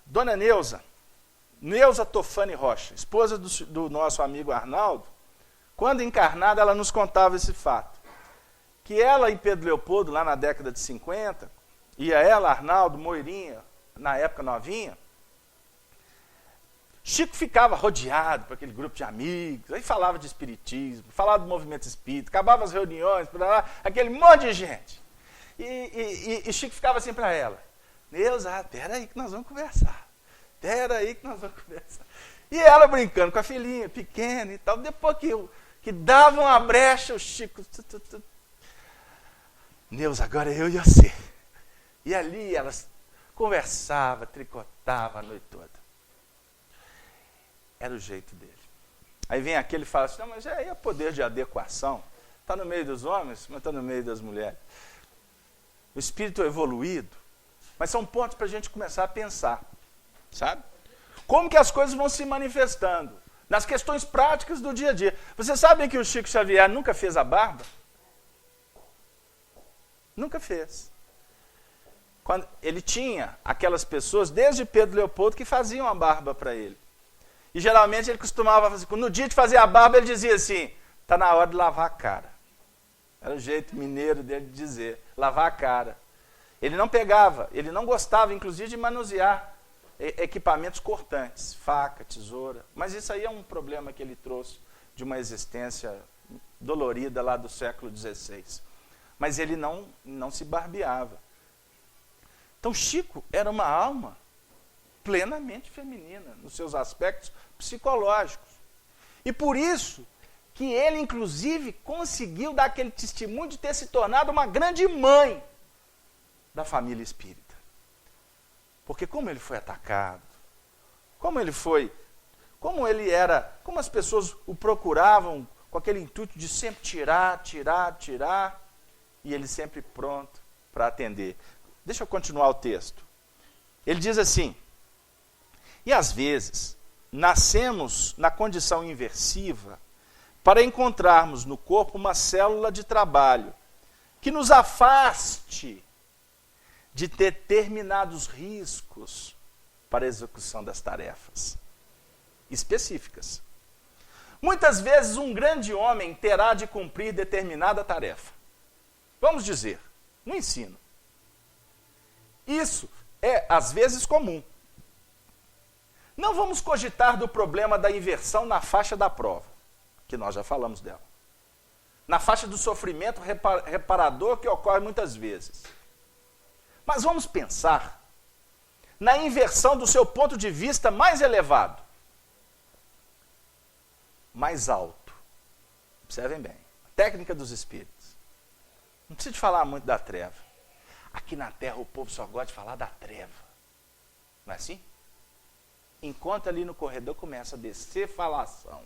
Dona Neuza Tofani Rocha, esposa do nosso amigo Arnaldo, quando encarnada, ela nos contava esse fato. Que ela e Pedro Leopoldo, lá na década de 50, ia ela, Arnaldo, Moirinha, na época novinha, Chico ficava rodeado por aquele grupo de amigos, aí falava de espiritismo, falava do movimento espírita, acabava as reuniões, aquele monte de gente. E Chico ficava assim para ela, Neuza, peraí que nós vamos conversar. E ela brincando com a filhinha, pequena e tal, depois que dava uma brecha, o Chico... Neuza, agora eu e você. E ali elas conversavam, tricotavam a noite toda. Era o jeito dele. Aí vem aquele e fala assim, não, mas aí é poder de adequação. Está no meio dos homens, mas está no meio das mulheres. O espírito é evoluído, mas são pontos para a gente começar a pensar, sabe? Como que as coisas vão se manifestando? Nas questões práticas do dia a dia. Vocês sabem que o Chico Xavier nunca fez a barba? Nunca fez. Quando ele tinha aquelas pessoas, desde Pedro Leopoldo, que faziam a barba para ele. E geralmente ele costumava fazer, no dia de fazer a barba, ele dizia assim, está na hora de lavar a cara. Era o jeito mineiro dele de dizer, lavar a cara. Ele não pegava, ele não gostava, inclusive, de manusear equipamentos cortantes, faca, tesoura. Mas isso aí é um problema que ele trouxe de uma existência dolorida lá do século XVI. Mas ele não se barbeava. Então Chico era uma alma plenamente feminina, nos seus aspectos psicológicos. E por isso que ele, inclusive, conseguiu dar aquele testemunho de ter se tornado uma grande mãe da família espírita. Porque como ele foi atacado, como as pessoas o procuravam com aquele intuito de sempre tirar, e ele sempre pronto para atender. Deixa eu continuar o texto. Ele diz assim, e às vezes nascemos na condição inversiva para encontrarmos no corpo uma célula de trabalho que nos afaste de determinados riscos para a execução das tarefas específicas. Muitas vezes um grande homem terá de cumprir determinada tarefa. Vamos dizer, no ensino. Isso é, às vezes, comum. Não vamos cogitar do problema da inversão na faixa da prova, que nós já falamos dela. Na faixa do sofrimento reparador que ocorre muitas vezes. Mas vamos pensar na inversão do seu ponto de vista mais elevado. Mais alto. Observem bem. A técnica dos espíritos. Não precisa de falar muito da treva. Aqui na Terra o povo só gosta de falar da treva. Não é assim? Enquanto ali no corredor começa a descer falação.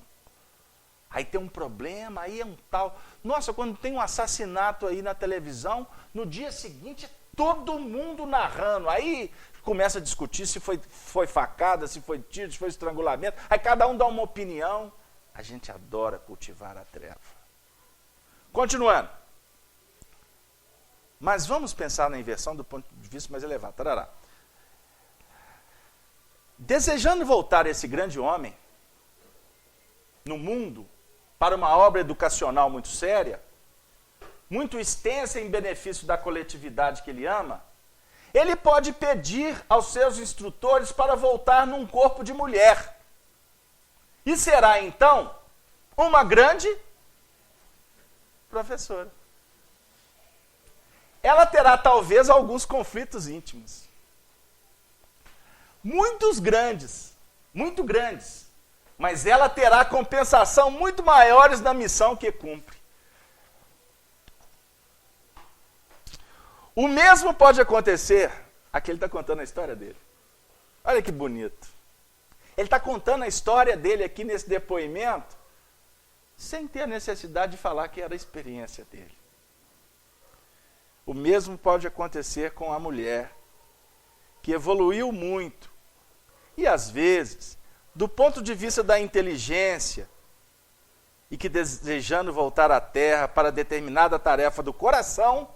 Aí tem um problema, aí é um tal... Nossa, quando tem um assassinato aí na televisão, no dia seguinte todo mundo narrando. Aí começa a discutir se foi facada, se foi tiro, se foi estrangulamento. Aí cada um dá uma opinião. A gente adora cultivar a treva. Continuando. Mas vamos pensar na inversão do ponto de vista mais elevado. Tarará. Desejando voltar esse grande homem no mundo para uma obra educacional muito séria, muito extensa em benefício da coletividade que ele ama, ele pode pedir aos seus instrutores para voltar num corpo de mulher. E será, então, uma grande professora. Ela terá, talvez, alguns conflitos íntimos. Muito grandes, mas ela terá compensação muito maiores na missão que cumpre. O mesmo pode acontecer, aqui ele está contando a história dele. Olha que bonito. Ele está contando a história dele aqui nesse depoimento, sem ter a necessidade de falar que era a experiência dele. O mesmo pode acontecer com a mulher, que evoluiu muito, e às vezes, do ponto de vista da inteligência, e que desejando voltar à Terra para determinada tarefa do coração,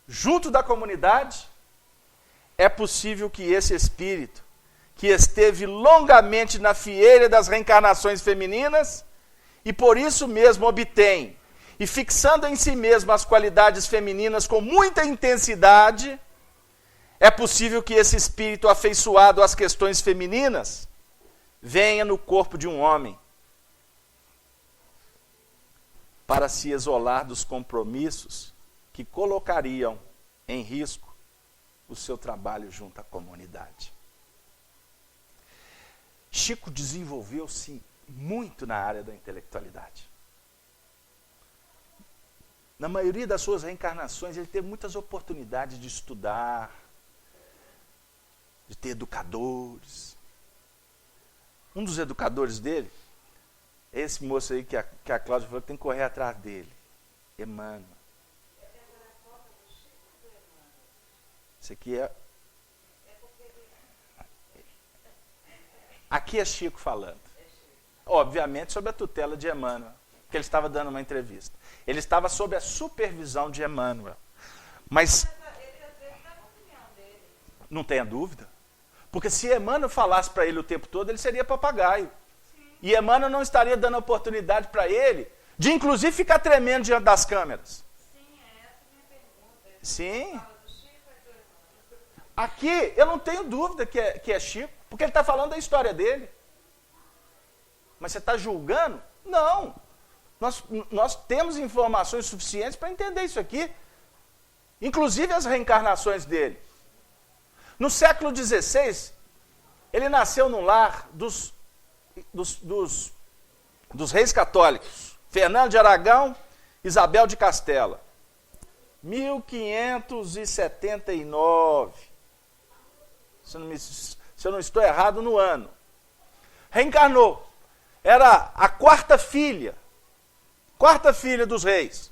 junto da comunidade, é possível que esse espírito, que esteve longamente na fieira das reencarnações femininas, e por isso mesmo obtém, e fixando em si mesmo as qualidades femininas com muita intensidade, é possível que esse espírito afeiçoado às questões femininas venha no corpo de um homem para se isolar dos compromissos que colocariam em risco o seu trabalho junto à comunidade. Chico desenvolveu-se muito na área da intelectualidade. Na maioria das suas reencarnações, ele teve muitas oportunidades de estudar, de ter educadores. Um dos educadores dele é esse moço aí que a Cláudia falou que tem que correr atrás dele. Emmanuel. Esse aqui é... Aqui é Chico falando. Obviamente sobre a tutela de Emmanuel, porque ele estava dando uma entrevista. Ele estava sob a supervisão de Emmanuel. Mas não tenha dúvida. Porque se Emmanuel falasse para ele o tempo todo, ele seria papagaio. Sim. E Emmanuel não estaria dando oportunidade para ele de, inclusive, ficar tremendo diante das câmeras. Sim, é essa a minha pergunta. Sim. Aqui, eu não tenho dúvida que é Chico, porque ele está falando da história dele. Mas você está julgando? Não. Nós temos informações suficientes para entender isso aqui. Inclusive as reencarnações dele. No século XVI, ele nasceu no lar dos reis católicos. Fernando de Aragão, Isabel de Castela. 1579. Se eu não estou errado no ano. Reencarnou. Era a quarta filha dos reis.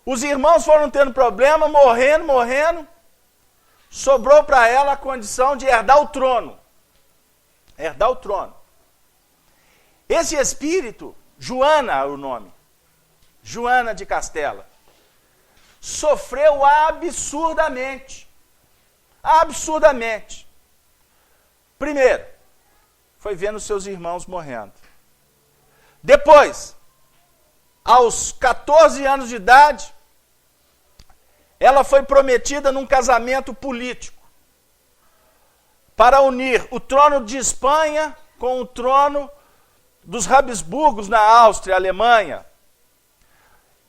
Os irmãos foram tendo problema, morrendo. Sobrou para ela a condição de herdar o trono. Esse espírito, Joana é o nome, Joana de Castela, sofreu absurdamente. Primeiro, foi vendo seus irmãos morrendo. Depois, aos 14 anos de idade, ela foi prometida num casamento político para unir o trono de Espanha com o trono dos Habsburgos na Áustria, Alemanha.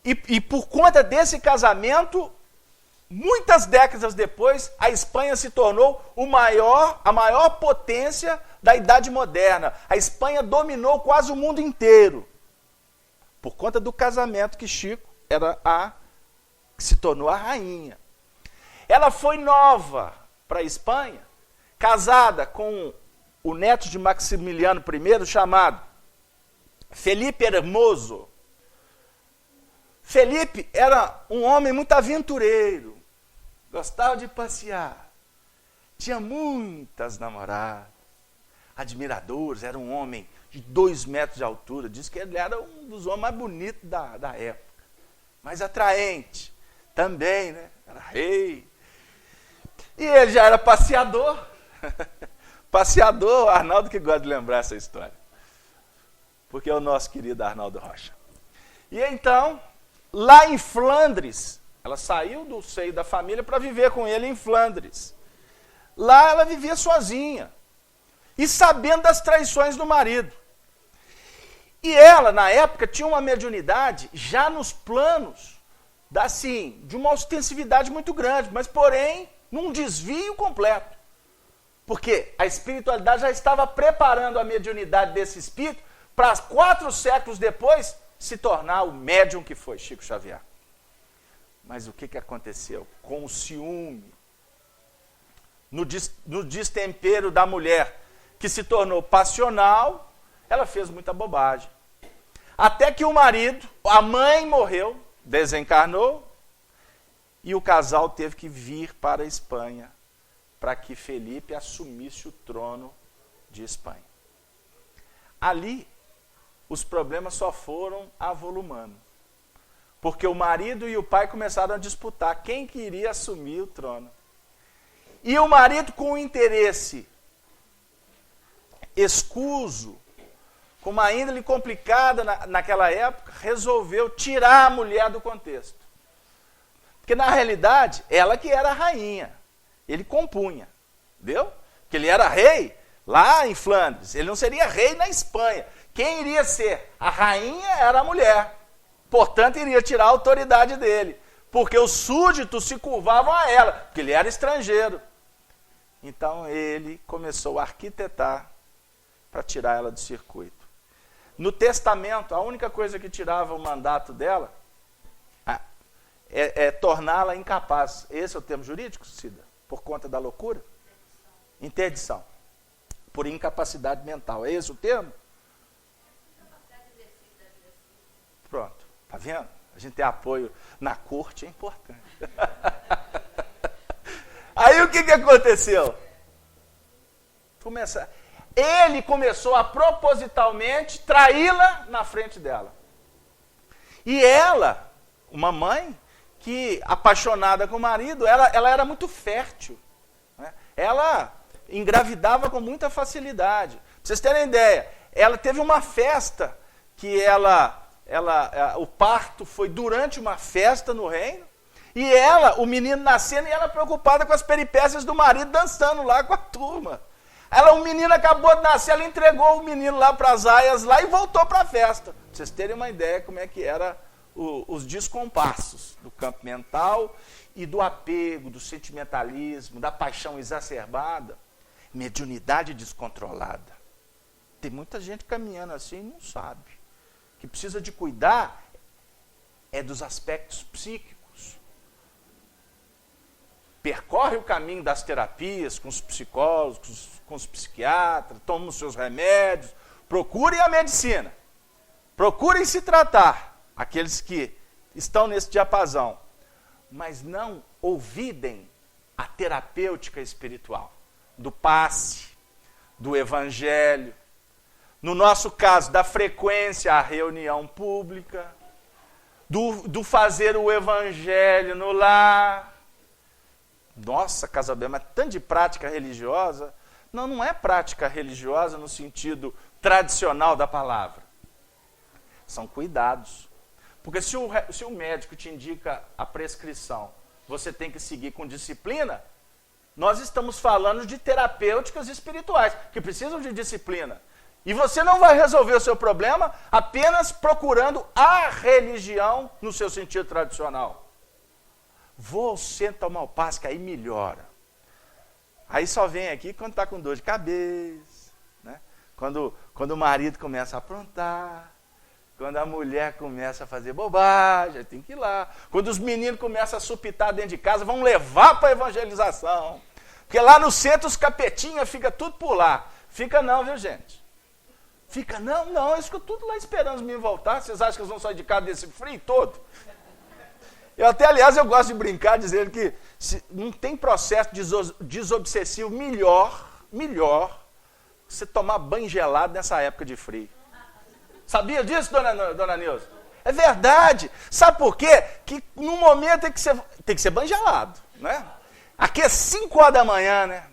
E por conta desse casamento, muitas décadas depois, a Espanha se tornou a maior potência da Idade Moderna. A Espanha dominou quase o mundo inteiro. Por conta do casamento que Chico era que se tornou a rainha. Ela foi nova para a Espanha, casada com o neto de Maximiliano I, chamado Felipe Hermoso. Felipe era um homem muito aventureiro, gostava de passear, tinha muitas namoradas, admiradores, era um homem de 2 metros de altura, diz que ele era um dos homens mais bonitos da época, mais atraente. Também, né? Era rei. E ele já era passeador. Passeador, Arnaldo que gosta de lembrar essa história. Porque é o nosso querido Arnaldo Rocha. E então, lá em Flandres, Ela saiu do seio da família para viver com ele em Flandres. Lá ela vivia sozinha. E sabendo das traições do marido. E ela, na época, tinha uma mediunidade já nos planos de uma ostensividade muito grande, mas, porém, num desvio completo. Porque a espiritualidade já estava preparando a mediunidade desse espírito para 4 séculos depois se tornar o médium que foi Chico Xavier. Mas o que aconteceu? Com o ciúme, no destempero da mulher, que se tornou passional, ela fez muita bobagem. Até que o marido, a mãe morreu, desencarnou, e o casal teve que vir para a Espanha, para que Felipe assumisse o trono de Espanha. Ali, os problemas só foram avolumando. Porque o marido e o pai começaram a disputar quem que iria assumir o trono. E o marido, com um interesse escuso, com uma índole complicada naquela época, resolveu tirar a mulher do contexto. Porque, na realidade, ela que era a rainha. Ele compunha. Entendeu? Porque ele era rei lá em Flandres. Ele não seria rei na Espanha. Quem iria ser a rainha era a mulher. Portanto, iria tirar a autoridade dele. Porque os súditos se curvavam a ela. Porque ele era estrangeiro. Então, ele começou a arquitetar para tirar ela do circuito. No testamento, a única coisa que tirava o mandato dela é torná-la incapaz. Esse é o termo jurídico, Cida? Por conta da loucura? Interdição. Por incapacidade mental. É esse o termo? Pronto. Tá vendo? A gente ter apoio na corte é importante. Aí o que aconteceu? Ele começou a propositalmente traí-la na frente dela. E ela, uma mãe, que apaixonada com o marido, ela era muito fértil. Né? Ela engravidava com muita facilidade. Pra vocês terem ideia, ela teve uma festa que o parto foi durante uma festa no reino, e o menino nascendo, e ela preocupada com as peripécias do marido dançando lá com a turma. O menino acabou de nascer, ela entregou o menino lá para as aias lá e voltou para a festa. Pra vocês terem uma ideia como é que era os descompassos do campo mental e do apego, do sentimentalismo, da paixão exacerbada, mediunidade descontrolada. Tem muita gente caminhando assim e não sabe. O que precisa de cuidar é dos aspectos psíquicos. Percorre o caminho das terapias com os psicólogos, com os psiquiatras, toma os seus remédios, procurem a medicina. Procurem se tratar, aqueles que estão nesse diapasão. Mas não ouvidem a terapêutica espiritual, do passe, do evangelho, no nosso caso, da frequência à reunião pública, do fazer o evangelho no lar. Nossa, Casa Bela, mas tanto de prática religiosa. Não é prática religiosa no sentido tradicional da palavra. São cuidados. Porque se o médico te indica a prescrição, você tem que seguir com disciplina, nós estamos falando de terapêuticas espirituais, que precisam de disciplina. E você não vai resolver o seu problema apenas procurando a religião no seu sentido tradicional. Vou ao centro tomar o passe, que aí melhora. Aí só vem aqui quando está com dor de cabeça, né? Quando o marido começa a aprontar, quando a mulher começa a fazer bobagem, tem que ir lá. Quando os meninos começam a supitar dentro de casa, vão levar para a evangelização. Porque lá no centro os capetinhas ficam tudo por lá. Fica não, viu, gente? Fica não, eles ficam tudo lá esperando os meninos voltar. Vocês acham que eles vão sair de casa desse frio todo? Aliás, eu gosto de brincar dizendo que não tem processo desobsessivo melhor você tomar banho gelado nessa época de frio. Sabia disso, dona Neuza? É verdade. Sabe por quê? Que no momento tem que ser banho gelado, né? Aqui é 5 horas da manhã, né?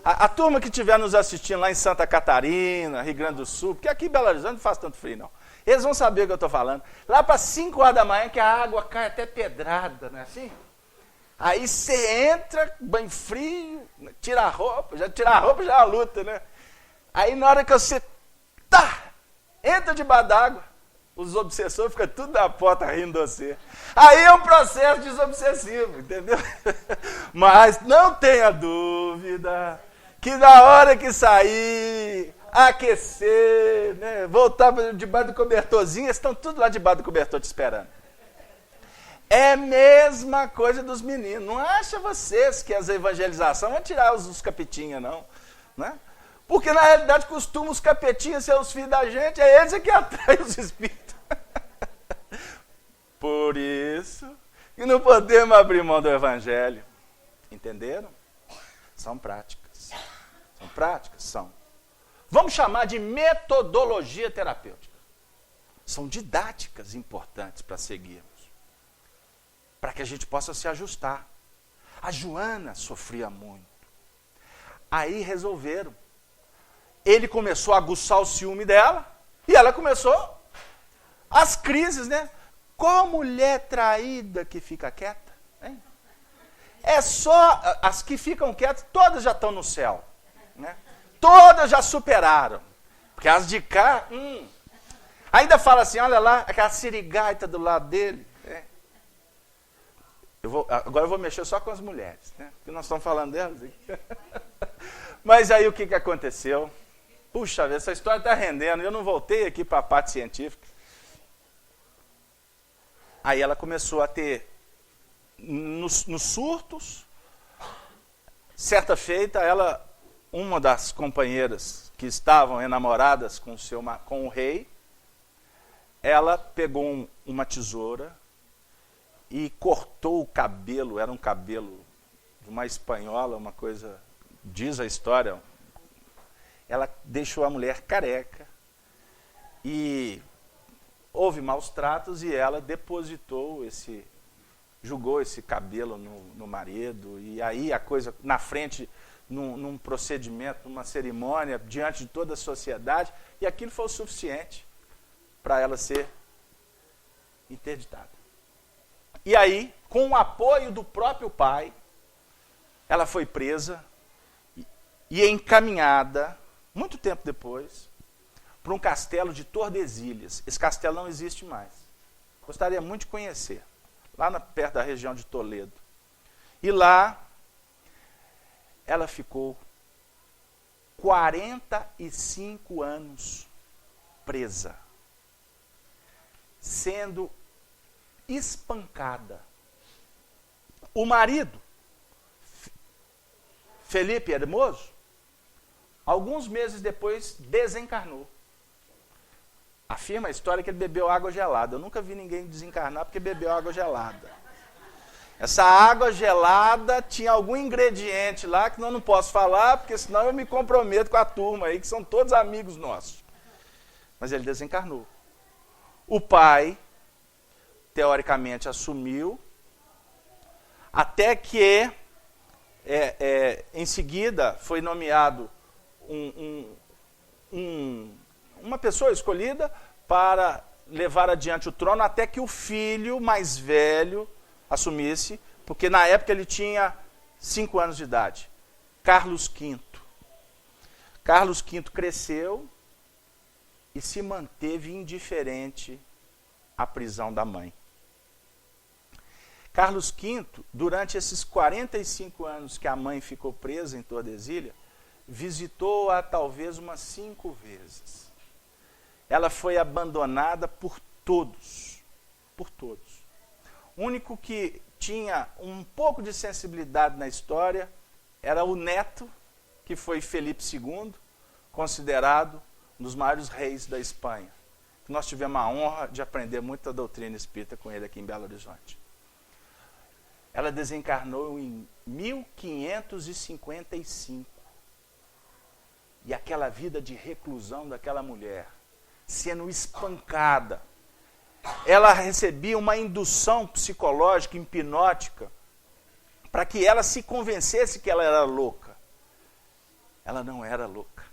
A turma que estiver nos assistindo lá em Santa Catarina, Rio Grande do Sul, porque aqui em Belo Horizonte não faz tanto frio, não. Eles vão saber o que eu estou falando. Lá para 5 horas da manhã, que a água cai até pedrada, não é assim? Aí você entra, banho frio, tira a roupa, já é uma luta, né? Aí na hora que você entra debaixo d'água, os obsessores ficam tudo na porta rindo de você. Aí é um processo desobsessivo, entendeu? Mas não tenha dúvida que na hora que sair, aquecer, né, voltar debaixo do cobertorzinho, eles estão tudo lá debaixo do cobertor te esperando. É a mesma coisa dos meninos. Não acha vocês que as evangelizações vão tirar os capetinhas, não. Né? Porque na realidade costumam os capetinhas ser os filhos da gente, é eles que atraem os espíritos. Por isso que não podemos abrir mão do evangelho. Entenderam? São práticas. São práticas? São. Vamos chamar de metodologia terapêutica. São didáticas importantes para seguirmos. Para que a gente possa se ajustar. A Joana sofria muito. Aí resolveram. Ele começou a aguçar o ciúme dela e ela começou as crises, né? Qual mulher traída que fica quieta? Hein? É só as que ficam quietas, todas já estão no céu. Né? Todas já superaram. Porque as de cá, ainda fala assim, olha lá, aquela sirigaita do lado dele. Né? Agora eu vou mexer só com as mulheres, né? Porque nós estamos falando delas. Mas aí o que aconteceu? Puxa vida, essa história está rendendo, eu não voltei aqui para a parte científica. Aí ela começou a ter, nos surtos, certa feita, uma das companheiras que estavam enamoradas com o rei, ela pegou uma tesoura e cortou o cabelo, era um cabelo de uma espanhola, uma coisa, diz a história, ela deixou a mulher careca e houve maus tratos e ela jogou esse cabelo no marido, e aí a coisa na frente, num procedimento, numa cerimônia, diante de toda a sociedade, e aquilo foi o suficiente para ela ser interditada. E aí, com o apoio do próprio pai, ela foi presa e encaminhada, muito tempo depois, para um castelo de Tordesilhas. Esse castelo não existe mais. Gostaria muito de conhecer. Lá perto da região de Toledo. E lá, ela ficou 45 anos presa, sendo espancada. O marido, Felipe Hermoso, alguns meses depois desencarnou. Afirma a história que ele bebeu água gelada. Eu nunca vi ninguém desencarnar porque bebeu água gelada. Essa água gelada tinha algum ingrediente lá que eu não posso falar, porque senão eu me comprometo com a turma aí, que são todos amigos nossos. Mas ele desencarnou. O pai, teoricamente, assumiu, até que, em seguida, foi nomeado uma pessoa escolhida para levar adiante o trono, até que o filho mais velho assumisse, porque na época ele tinha 5 anos de idade, Carlos V. Carlos V cresceu e se manteve indiferente à prisão da mãe. Carlos V, durante esses 45 anos que a mãe ficou presa em Tordesilhas, visitou-a talvez umas 5 vezes. Ela foi abandonada por todos. Por todos. O único que tinha um pouco de sensibilidade na história era o neto, que foi Felipe II, considerado um dos maiores reis da Espanha. Nós tivemos a honra de aprender muita doutrina espírita com ele aqui em Belo Horizonte. Ela desencarnou em 1555. E aquela vida de reclusão daquela mulher, sendo espancada, ela recebia uma indução psicológica, hipnótica, para que ela se convencesse que ela era louca. Ela não era louca.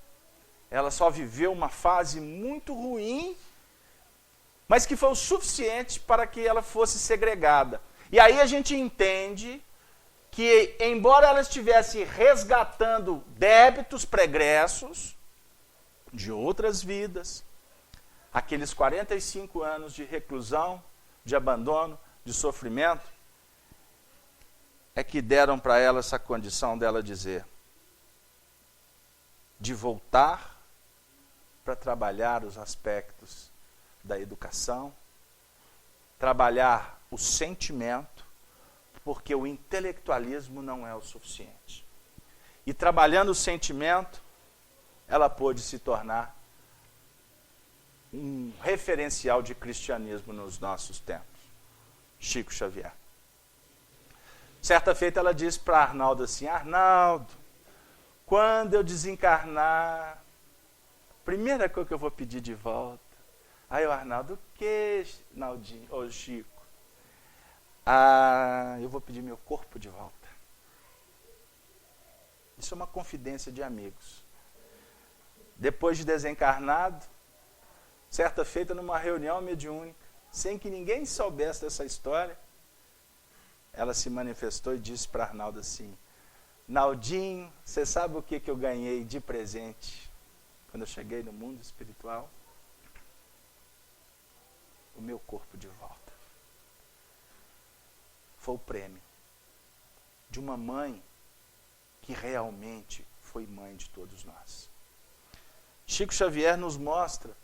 Ela só viveu uma fase muito ruim mas que foi o suficiente para que ela fosse segregada. E aí a gente entende que, embora ela estivesse resgatando débitos pregressos de outras vidas, aqueles 45 anos de reclusão, de abandono, de sofrimento, é que deram para ela essa condição dela dizer, de voltar para trabalhar os aspectos da educação, trabalhar o sentimento, porque o intelectualismo não é o suficiente. E trabalhando o sentimento, ela pôde se tornar um referencial de cristianismo nos nossos tempos. Chico Xavier. Certa feita ela disse para Arnaldo assim, Arnaldo, quando eu desencarnar, a primeira coisa que eu vou pedir de volta. Aí o Arnaldo, o que, Naldinho, ou Chico? Eu vou pedir meu corpo de volta. Isso é uma confidência de amigos. Depois de desencarnado, certa feita numa reunião mediúnica, sem que ninguém soubesse dessa história, ela se manifestou e disse para Arnaldo assim, Naldinho, você sabe o que eu ganhei de presente quando eu cheguei no mundo espiritual? O meu corpo de volta. Foi o prêmio de uma mãe que realmente foi mãe de todos nós. Chico Xavier nos mostra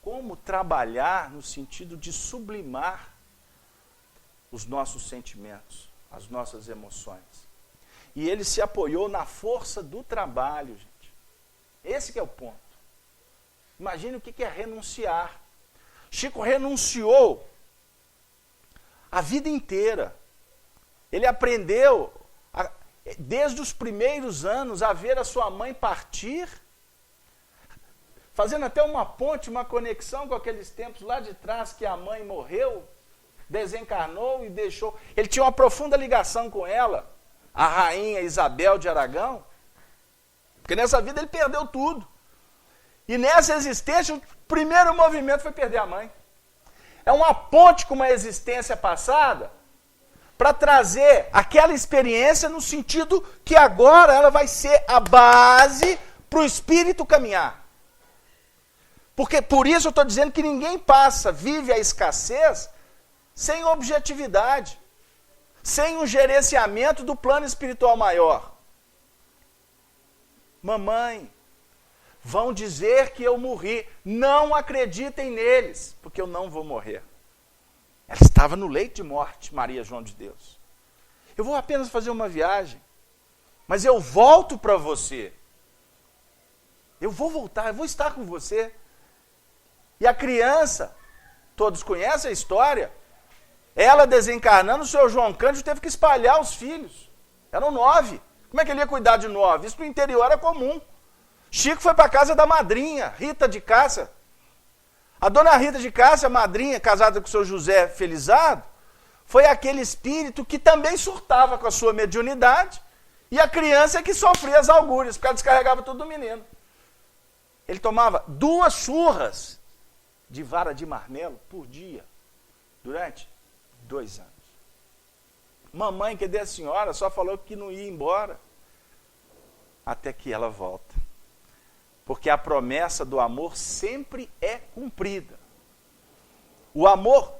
como trabalhar no sentido de sublimar os nossos sentimentos, as nossas emoções. E ele se apoiou na força do trabalho, gente. Esse que é o ponto. Imagine o que é renunciar. Chico renunciou a vida inteira. Ele aprendeu, desde os primeiros anos, a ver a sua mãe partir, fazendo até uma ponte, uma conexão com aqueles tempos lá de trás que a mãe morreu, desencarnou e deixou. Ele tinha uma profunda ligação com ela, a rainha Isabel de Aragão, porque nessa vida ele perdeu tudo. E nessa existência, o primeiro movimento foi perder a mãe. É uma ponte com uma existência passada para trazer aquela experiência no sentido que agora ela vai ser a base para o espírito caminhar. Porque por isso eu estou dizendo que ninguém vive a escassez sem objetividade, sem um gerenciamento do plano espiritual maior. Mamãe, vão dizer que eu morri. Não acreditem neles, porque eu não vou morrer. Ela estava no leito de morte, Maria João de Deus. Eu vou apenas fazer uma viagem, mas eu volto para você. Eu vou voltar, eu vou estar com você. E a criança, todos conhecem a história, ela desencarnando, o seu João Cândido teve que espalhar os filhos. Eram 9. Como é que ele ia cuidar de 9? Isso no interior é comum. Chico foi para a casa da madrinha, Rita de Cássia. A dona Rita de Cássia, madrinha, casada com o seu José Felizardo, foi aquele espírito que também surtava com a sua mediunidade, e a criança é que sofria as augúrias, porque ela descarregava tudo do menino. Ele tomava 2 surras de vara de marmelo por dia, durante 2 anos. Mamãe, cadê a senhora? Só falou que não ia embora. Até que ela volta. Porque a promessa do amor sempre é cumprida. O amor,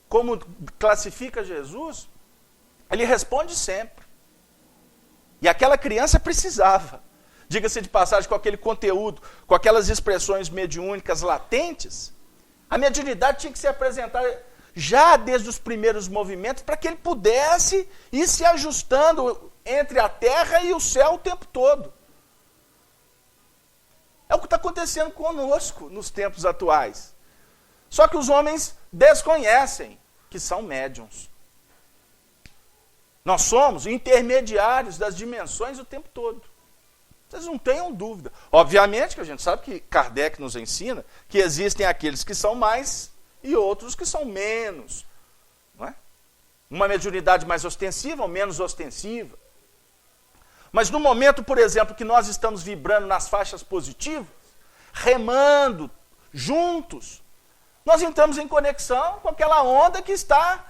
como classifica Jesus, ele responde sempre. E aquela criança precisava, diga-se de passagem, com aquele conteúdo, com aquelas expressões mediúnicas latentes, a mediunidade tinha que ser apresentada já desde os primeiros movimentos, para que ele pudesse ir se ajustando entre a terra e o céu o tempo todo. É o que está acontecendo conosco nos tempos atuais. Só que os homens desconhecem que são médiuns. Nós somos intermediários das dimensões o tempo todo. Vocês não tenham dúvida. Obviamente que a gente sabe que Kardec nos ensina que existem aqueles que são mais e outros que são menos. Não é? Uma mediunidade mais ostensiva ou menos ostensiva. Mas no momento, por exemplo, que nós estamos vibrando nas faixas positivas, remando juntos nós entramos em conexão com aquela onda que está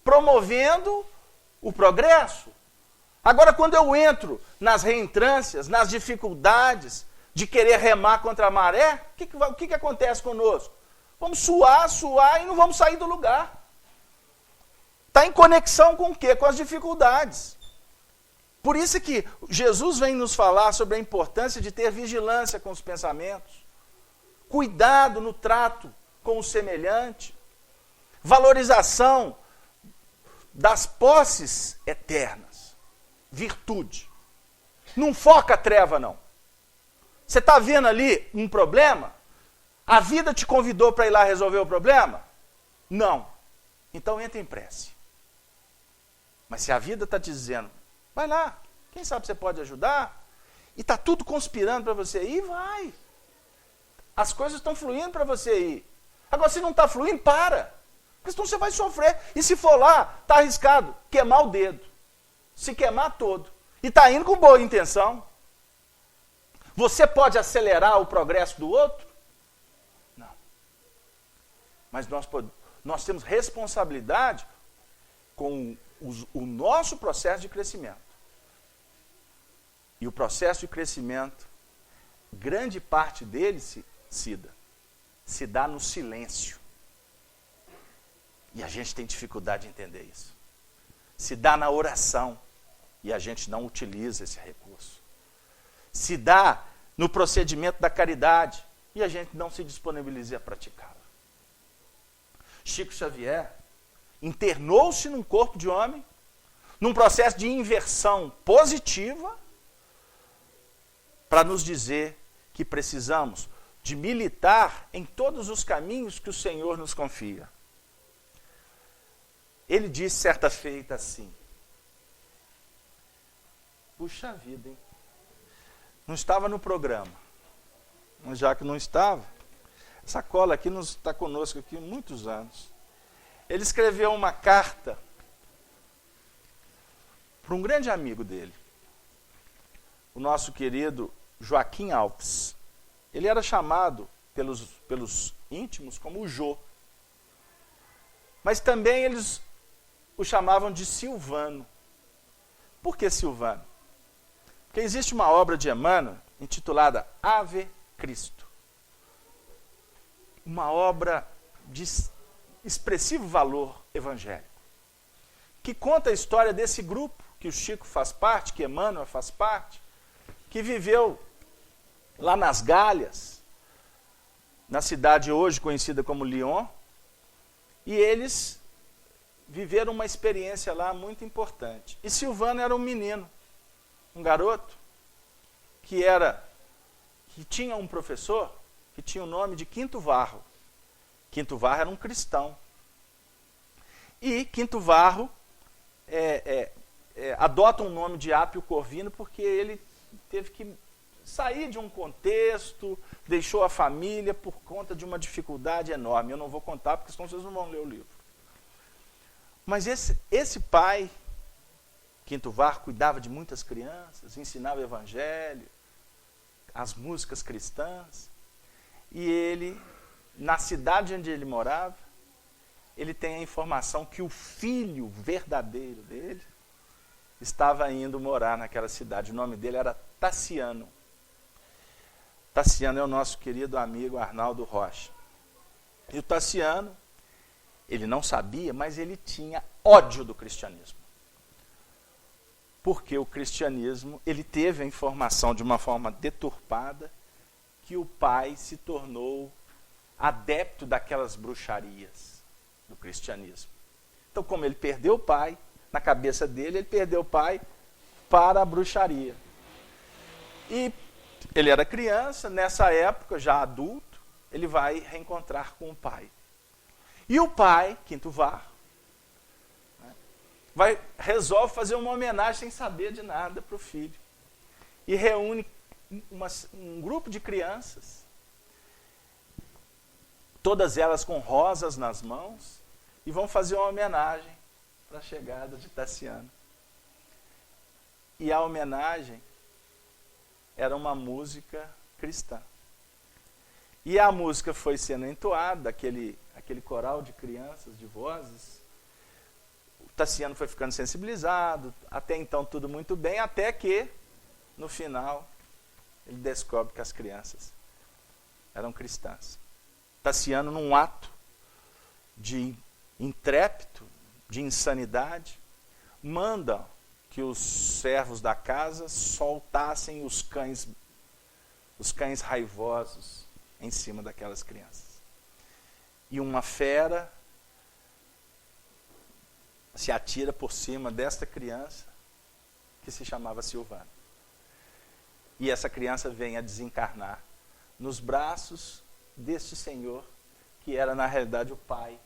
promovendo o progresso. Agora, quando eu entro nas reentrâncias, nas dificuldades de querer remar contra a maré, o que acontece conosco? Vamos suar e não vamos sair do lugar. Está em conexão com o quê? Com as dificuldades. Por isso que Jesus vem nos falar sobre a importância de ter vigilância com os pensamentos, cuidado no trato com o semelhante, valorização das posses eternas, virtude. Não foca a treva, não. Você está vendo ali um problema? A vida te convidou para ir lá resolver o problema? Não. Então entra em prece. Mas se a vida está te dizendo, vai lá, quem sabe você pode ajudar, e está tudo conspirando para você ir, vai. As coisas estão fluindo para você ir. Agora, se não está fluindo, para. Porque senão você vai sofrer. E se for lá, está arriscado queimar o dedo. Se queimar todo. E está indo com boa intenção. Você pode acelerar o progresso do outro? Não. Mas nós temos responsabilidade com o nosso processo de crescimento. E o processo de crescimento, grande parte dele, se dá no silêncio. E a gente tem dificuldade de entender isso. Se dá na oração. E a gente não utiliza esse recurso. Se dá no procedimento da caridade. E a gente não se disponibiliza a praticá-la. Chico Xavier internou-se num corpo de homem, num processo de inversão positiva, para nos dizer que precisamos de militar em todos os caminhos que o Senhor nos confia. Ele disse certa feita assim, puxa vida, hein? Não estava no programa, mas já que não estava, essa cola aqui está conosco aqui há muitos anos. Ele escreveu uma carta para um grande amigo dele, o nosso querido Joaquim Alves. Ele era chamado pelos íntimos como o Jô. Mas também eles o chamavam de Silvano. Por que Silvano? Porque existe uma obra de Emmanuel intitulada Ave Cristo. Uma obra de expressivo valor evangélico, que conta a história desse grupo, que o Chico faz parte, que Emmanuel faz parte, que viveu lá nas Galhas, na cidade hoje conhecida como Lyon, e eles viveram uma experiência lá muito importante. E Silvano era um menino, um garoto, que tinha um professor que tinha o nome de Quinto Varro. Quinto Varro era um cristão. E Quinto Varro adota um nome de Apio Corvino porque ele teve que sair de um contexto, deixou a família por conta de uma dificuldade enorme. Eu não vou contar, porque senão vocês não vão ler o livro. Mas esse pai, Quinto Varro, cuidava de muitas crianças, ensinava o evangelho, as músicas cristãs. E ele, na cidade onde ele morava, ele tem a informação que o filho verdadeiro dele estava indo morar naquela cidade. O nome dele era Tassiano. Tassiano é o nosso querido amigo Arnaldo Rocha. E o Tassiano, ele não sabia, mas ele tinha ódio do cristianismo. Porque o cristianismo, ele teve a informação de uma forma deturpada que o pai se tornou adepto daquelas bruxarias do cristianismo. Então, como ele perdeu o pai, na cabeça dele, ele perdeu o pai para a bruxaria. E ele era criança, nessa época, já adulto, ele vai reencontrar com o pai. E o pai, Quinto Varro, resolve fazer uma homenagem sem saber de nada para o filho. E reúne um grupo de crianças, todas elas com rosas nas mãos, e vão fazer uma homenagem para a chegada de Tassiano. E a homenagem era uma música cristã. E a música foi sendo entoada, aquele coral de crianças, de vozes. O Tassiano foi ficando sensibilizado, até então tudo muito bem, até que, no final, ele descobre que as crianças eram cristãs. Tassiano, num ato de intrépido, de insanidade, manda que os servos da casa soltassem os cães raivosos em cima daquelas crianças. E uma fera se atira por cima desta criança, que se chamava Silvana. E essa criança vem a desencarnar nos braços deste senhor, que era na realidade o pai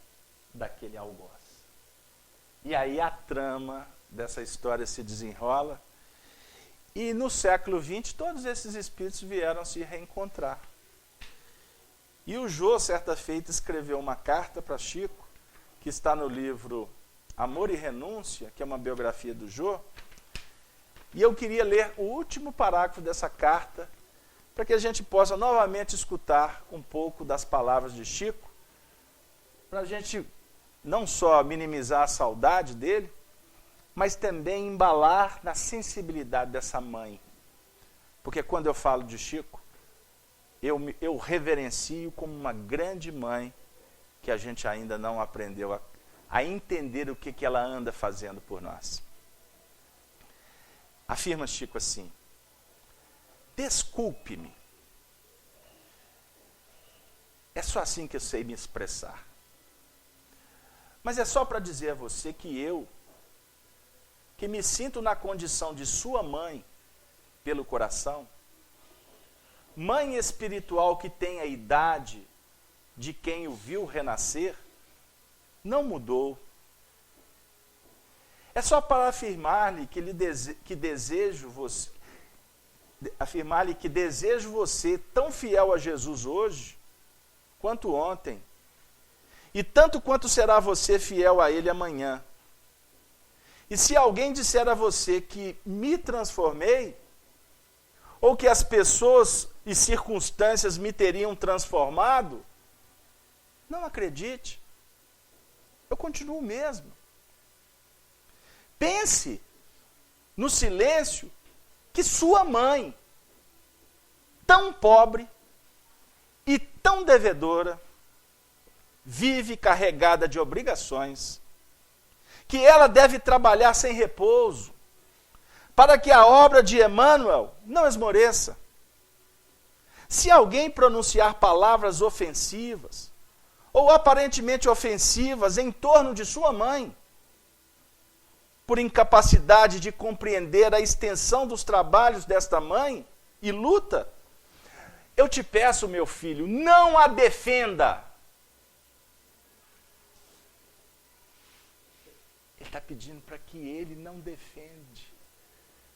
daquele algoz. E aí a trama dessa história se desenrola, e no século XX todos esses espíritos vieram se reencontrar. E o Jô, certa feita, escreveu uma carta para Chico, que está no livro Amor e Renúncia, que é uma biografia do Jô, e eu queria ler o último parágrafo dessa carta, para que a gente possa novamente escutar um pouco das palavras de Chico, para a gente não só minimizar a saudade dele, mas também embalar na sensibilidade dessa mãe. Porque quando eu falo de Chico, eu reverencio como uma grande mãe que a gente ainda não aprendeu a entender o que ela anda fazendo por nós. Afirma Chico assim: desculpe-me, é só assim que eu sei me expressar. Mas é só para dizer a você que que me sinto na condição de sua mãe, pelo coração, mãe espiritual que tem a idade de quem o viu renascer, não mudou. É só para afirmar-lhe que desejo você tão fiel a Jesus hoje, quanto ontem, e tanto quanto será você fiel a Ele amanhã. E se alguém disser a você que me transformei, ou que as pessoas e circunstâncias me teriam transformado, não acredite, eu continuo o mesmo. Pense no silêncio que sua mãe, tão pobre e tão devedora, vive carregada de obrigações, que ela deve trabalhar sem repouso, para que a obra de Emmanuel não esmoreça. Se alguém pronunciar palavras ofensivas, ou aparentemente ofensivas em torno de sua mãe, por incapacidade de compreender a extensão dos trabalhos desta mãe e luta, eu te peço, meu filho, não a defenda. Ele está pedindo para que ele não defende,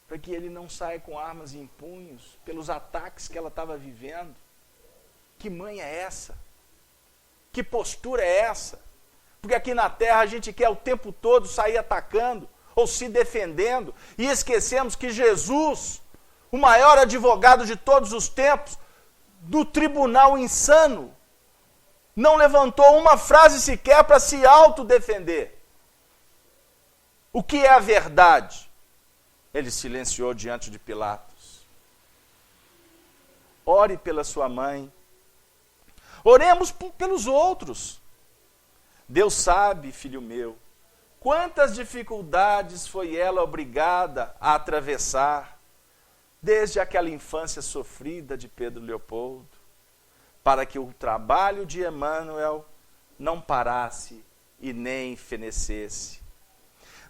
para que ele não saia com armas em punhos pelos ataques que ela estava vivendo. Que mãe é essa? Que postura é essa? Porque aqui na Terra a gente quer o tempo todo sair atacando ou se defendendo, e esquecemos que Jesus, o maior advogado de todos os tempos, do tribunal insano, não levantou uma frase sequer para se autodefender. O que é a verdade? Ele silenciou diante de Pilatos. Ore pela sua mãe. Oremos pelos outros. Deus sabe, filho meu, quantas dificuldades foi ela obrigada a atravessar, desde aquela infância sofrida de Pedro Leopoldo, para que o trabalho de Emmanuel não parasse e nem fenecesse.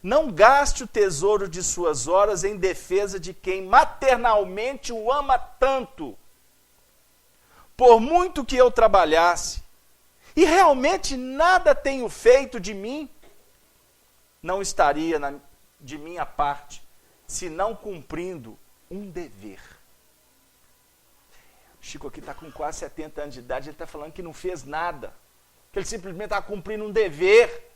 Não gaste o tesouro de suas horas em defesa de quem maternalmente o ama tanto. Por muito que eu trabalhasse, e realmente nada tenho feito de mim, não estaria de minha parte, se não cumprindo um dever. Chico aqui está com quase 70 anos de idade, ele está falando que não fez nada, que ele simplesmente está cumprindo um dever.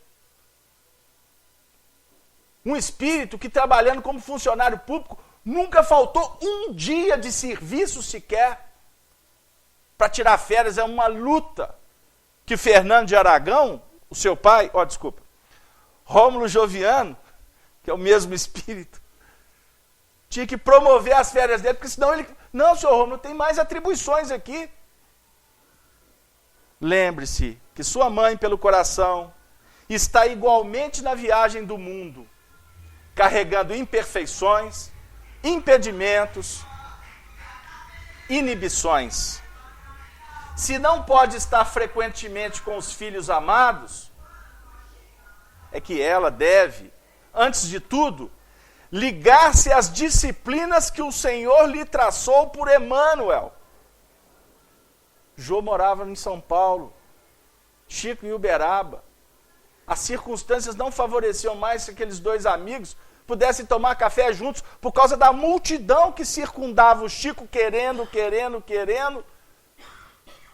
Um espírito que, trabalhando como funcionário público, nunca faltou um dia de serviço sequer. para tirar férias é uma luta que Fernando de Aragão, o seu pai, Rômulo Joviano, que é o mesmo espírito, tinha que promover as férias dele, porque senão ele... Não, senhor Rômulo, tem mais atribuições aqui. Lembre-se que sua mãe, pelo coração, está igualmente na viagem do mundo, carregando imperfeições, impedimentos, inibições. Se não pode estar frequentemente com os filhos amados, é que ela deve, antes de tudo, ligar-se às disciplinas que o Senhor lhe traçou por Emmanuel. Jô morava em São Paulo, Chico em Uberaba. As circunstâncias não favoreciam mais que aqueles dois amigos pudessem tomar café juntos por causa da multidão que circundava o Chico, querendo.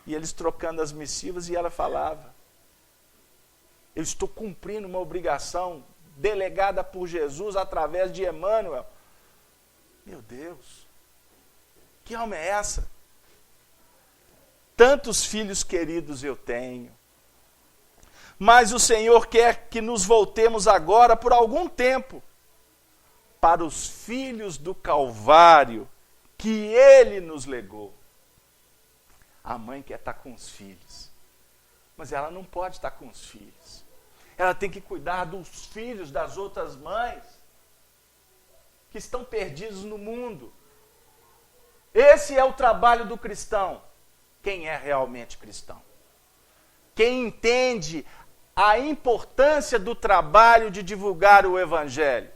E eles trocando as missivas, e ela falava: eu estou cumprindo uma obrigação delegada por Jesus através de Emmanuel. Meu Deus, que alma é essa? Tantos filhos queridos eu tenho, mas o Senhor quer que nos voltemos agora por algum tempo para os filhos do Calvário que Ele nos legou. A mãe quer estar com os filhos, mas ela não pode estar com os filhos. Ela tem que cuidar dos filhos das outras mães que estão perdidos no mundo. Esse é o trabalho do cristão. Quem é realmente cristão? Quem entende a importância do trabalho de divulgar o Evangelho.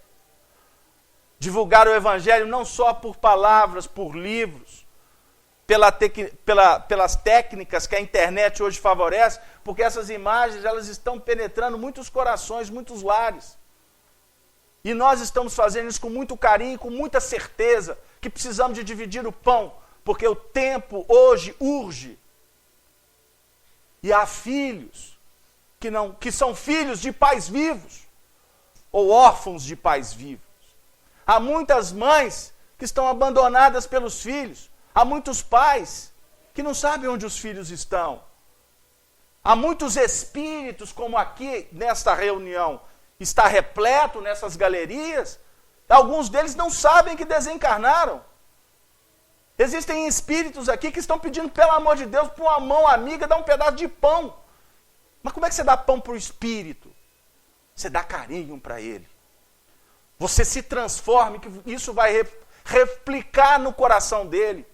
Divulgar o Evangelho não só por palavras, por livros, pelas técnicas que a internet hoje favorece, porque essas imagens elas estão penetrando muitos corações, muitos lares. E nós estamos fazendo isso com muito carinho, com muita certeza, que precisamos de dividir o pão, porque o tempo hoje urge. E há filhos que são filhos de pais vivos, ou órfãos de pais vivos. Há muitas mães que estão abandonadas pelos filhos. Há muitos pais que não sabem onde os filhos estão. Há muitos espíritos, como aqui nesta reunião está repleto, nessas galerias, alguns deles não sabem que desencarnaram. Existem espíritos aqui que estão pedindo, pelo amor de Deus, para uma mão amiga dar um pedaço de pão. Mas como é que você dá pão para o espírito? Você dá carinho para ele. Você se transforma, que isso vai replicar no coração dele.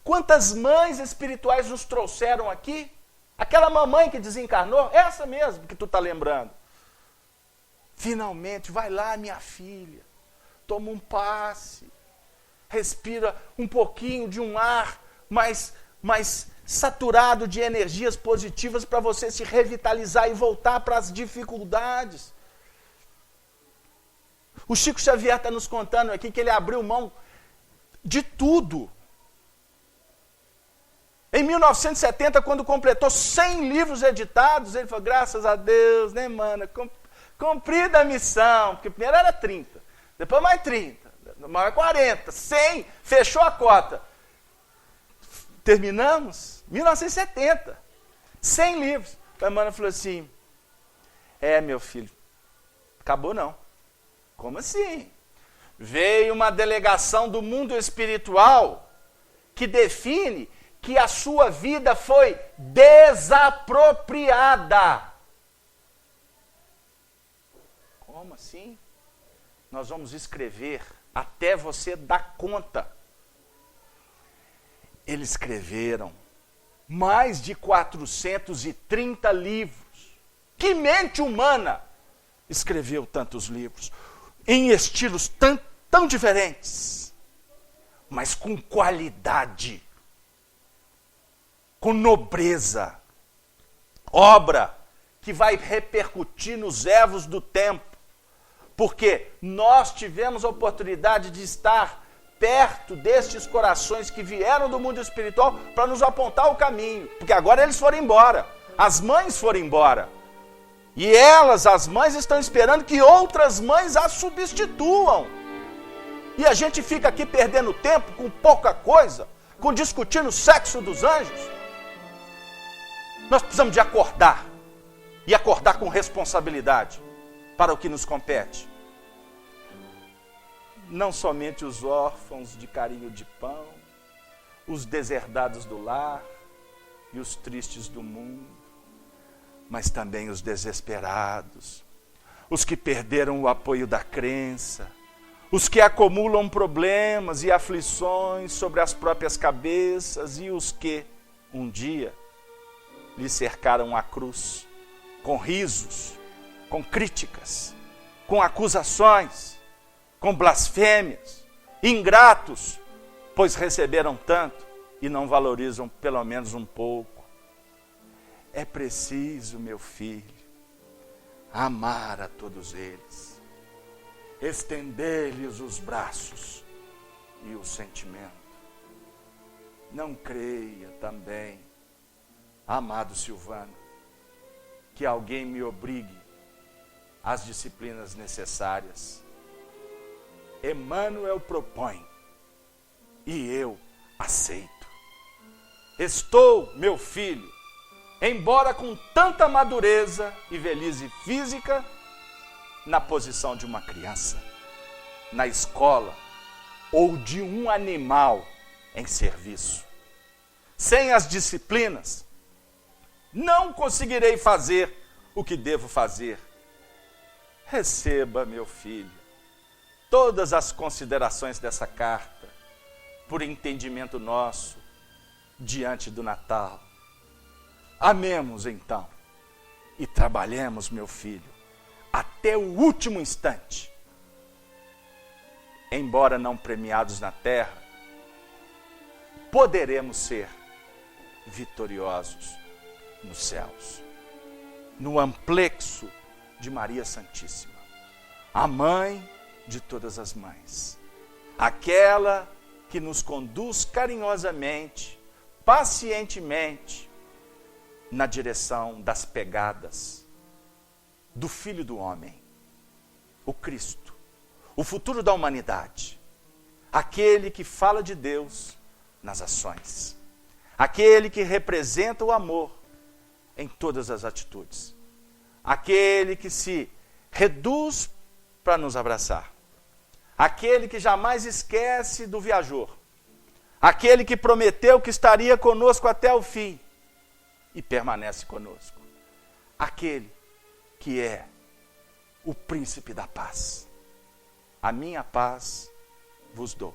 Quantas mães espirituais nos trouxeram aqui? Aquela mamãe que desencarnou, essa mesmo que tu está lembrando. Finalmente, vai lá, minha filha, toma um passe, respira um pouquinho de um ar mais saturado de energias positivas para você se revitalizar e voltar para as dificuldades. O Chico Xavier está nos contando aqui que ele abriu mão de tudo. Em 1970, quando completou 100 livros editados, ele falou, graças a Deus, né, mano, cumprida a missão, porque primeiro era 30, depois mais 30, mais 40, 100, fechou a cota. Terminamos, 1970, 100 livros. A mano falou assim, meu filho, acabou não. Como assim? Veio uma delegação do mundo espiritual que define que a sua vida foi desapropriada. Como assim? Nós vamos escrever até você dar conta. Eles escreveram mais de 430 livros. Que mente humana escreveu tantos livros? Em estilos tão diferentes, mas com qualidade, com nobreza. Obra que vai repercutir nos ervos do tempo, porque nós tivemos a oportunidade de estar perto destes corações que vieram do mundo espiritual para nos apontar o caminho, porque agora eles foram embora, as mães foram embora. E elas, as mães, estão esperando que outras mães as substituam. E a gente fica aqui perdendo tempo com pouca coisa, discutindo o sexo dos anjos. Nós precisamos de acordar, e acordar com responsabilidade para o que nos compete. Não somente os órfãos de carinho de pão, os deserdados do lar e os tristes do mundo, mas também os desesperados, os que perderam o apoio da crença, os que acumulam problemas e aflições sobre as próprias cabeças e os que, um dia, lhe cercaram a cruz, com risos, com críticas, com acusações, com blasfêmias, ingratos, pois receberam tanto e não valorizam pelo menos um pouco. É preciso, meu filho, amar a todos eles, estender-lhes os braços e o sentimento. Não creia também, amado Silvano, que alguém me obrigue às disciplinas necessárias. Emmanuel propõe e eu aceito. Estou, meu filho, embora com tanta madureza e velhice física, na posição de uma criança, na escola ou de um animal em serviço. Sem as disciplinas, não conseguirei fazer o que devo fazer. Receba, meu filho, todas as considerações dessa carta, por entendimento nosso, diante do Natal. Amemos então e trabalhemos, meu filho, até o último instante. Embora não premiados na terra, poderemos ser vitoriosos nos céus, no amplexo de Maria Santíssima, a mãe de todas as mães, aquela que nos conduz carinhosamente, pacientemente, na direção das pegadas do Filho do Homem, o Cristo, o futuro da humanidade, aquele que fala de Deus nas ações, aquele que representa o amor em todas as atitudes, aquele que se reduz para nos abraçar, aquele que jamais esquece do viajor, aquele que prometeu que estaria conosco até o fim e permanece conosco, aquele que é o príncipe da paz. A minha paz vos dou,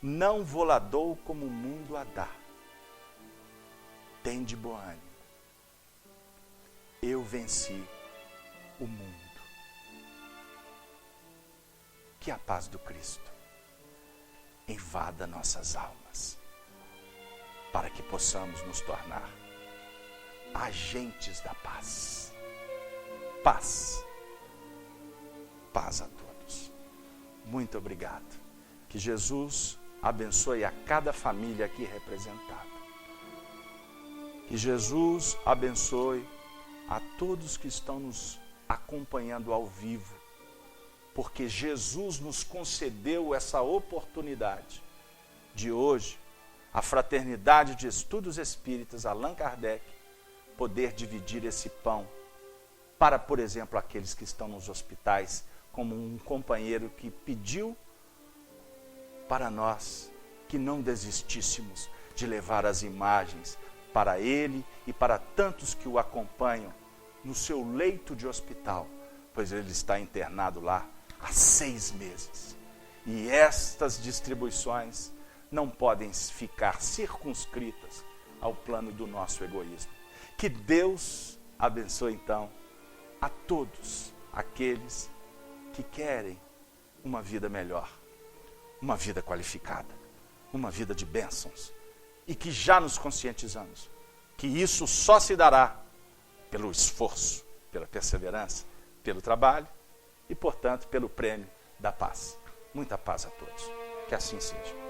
não vou-la dou como o mundo a dá. Tende bom ânimo, eu venci o mundo. Que a paz do Cristo invada nossas almas, para que possamos nos tornar agentes da paz. Paz. Paz a todos. Muito obrigado. Que Jesus abençoe a cada família aqui representada. Que Jesus abençoe a todos que estão nos acompanhando ao vivo, porque Jesus nos concedeu essa oportunidade de hoje, a Fraternidade de Estudos Espíritas Allan Kardec, poder dividir esse pão para, por exemplo, aqueles que estão nos hospitais, como um companheiro que pediu para nós que não desistíssemos de levar as imagens para ele e para tantos que o acompanham no seu leito de hospital, pois ele está internado lá há 6 meses. E estas distribuições não podem ficar circunscritas ao plano do nosso egoísmo. Que Deus abençoe então a todos aqueles que querem uma vida melhor, uma vida qualificada, uma vida de bênçãos, e que já nos conscientizamos que isso só se dará pelo esforço, pela perseverança, pelo trabalho e, portanto, pelo prêmio da paz. Muita paz a todos. Que assim seja.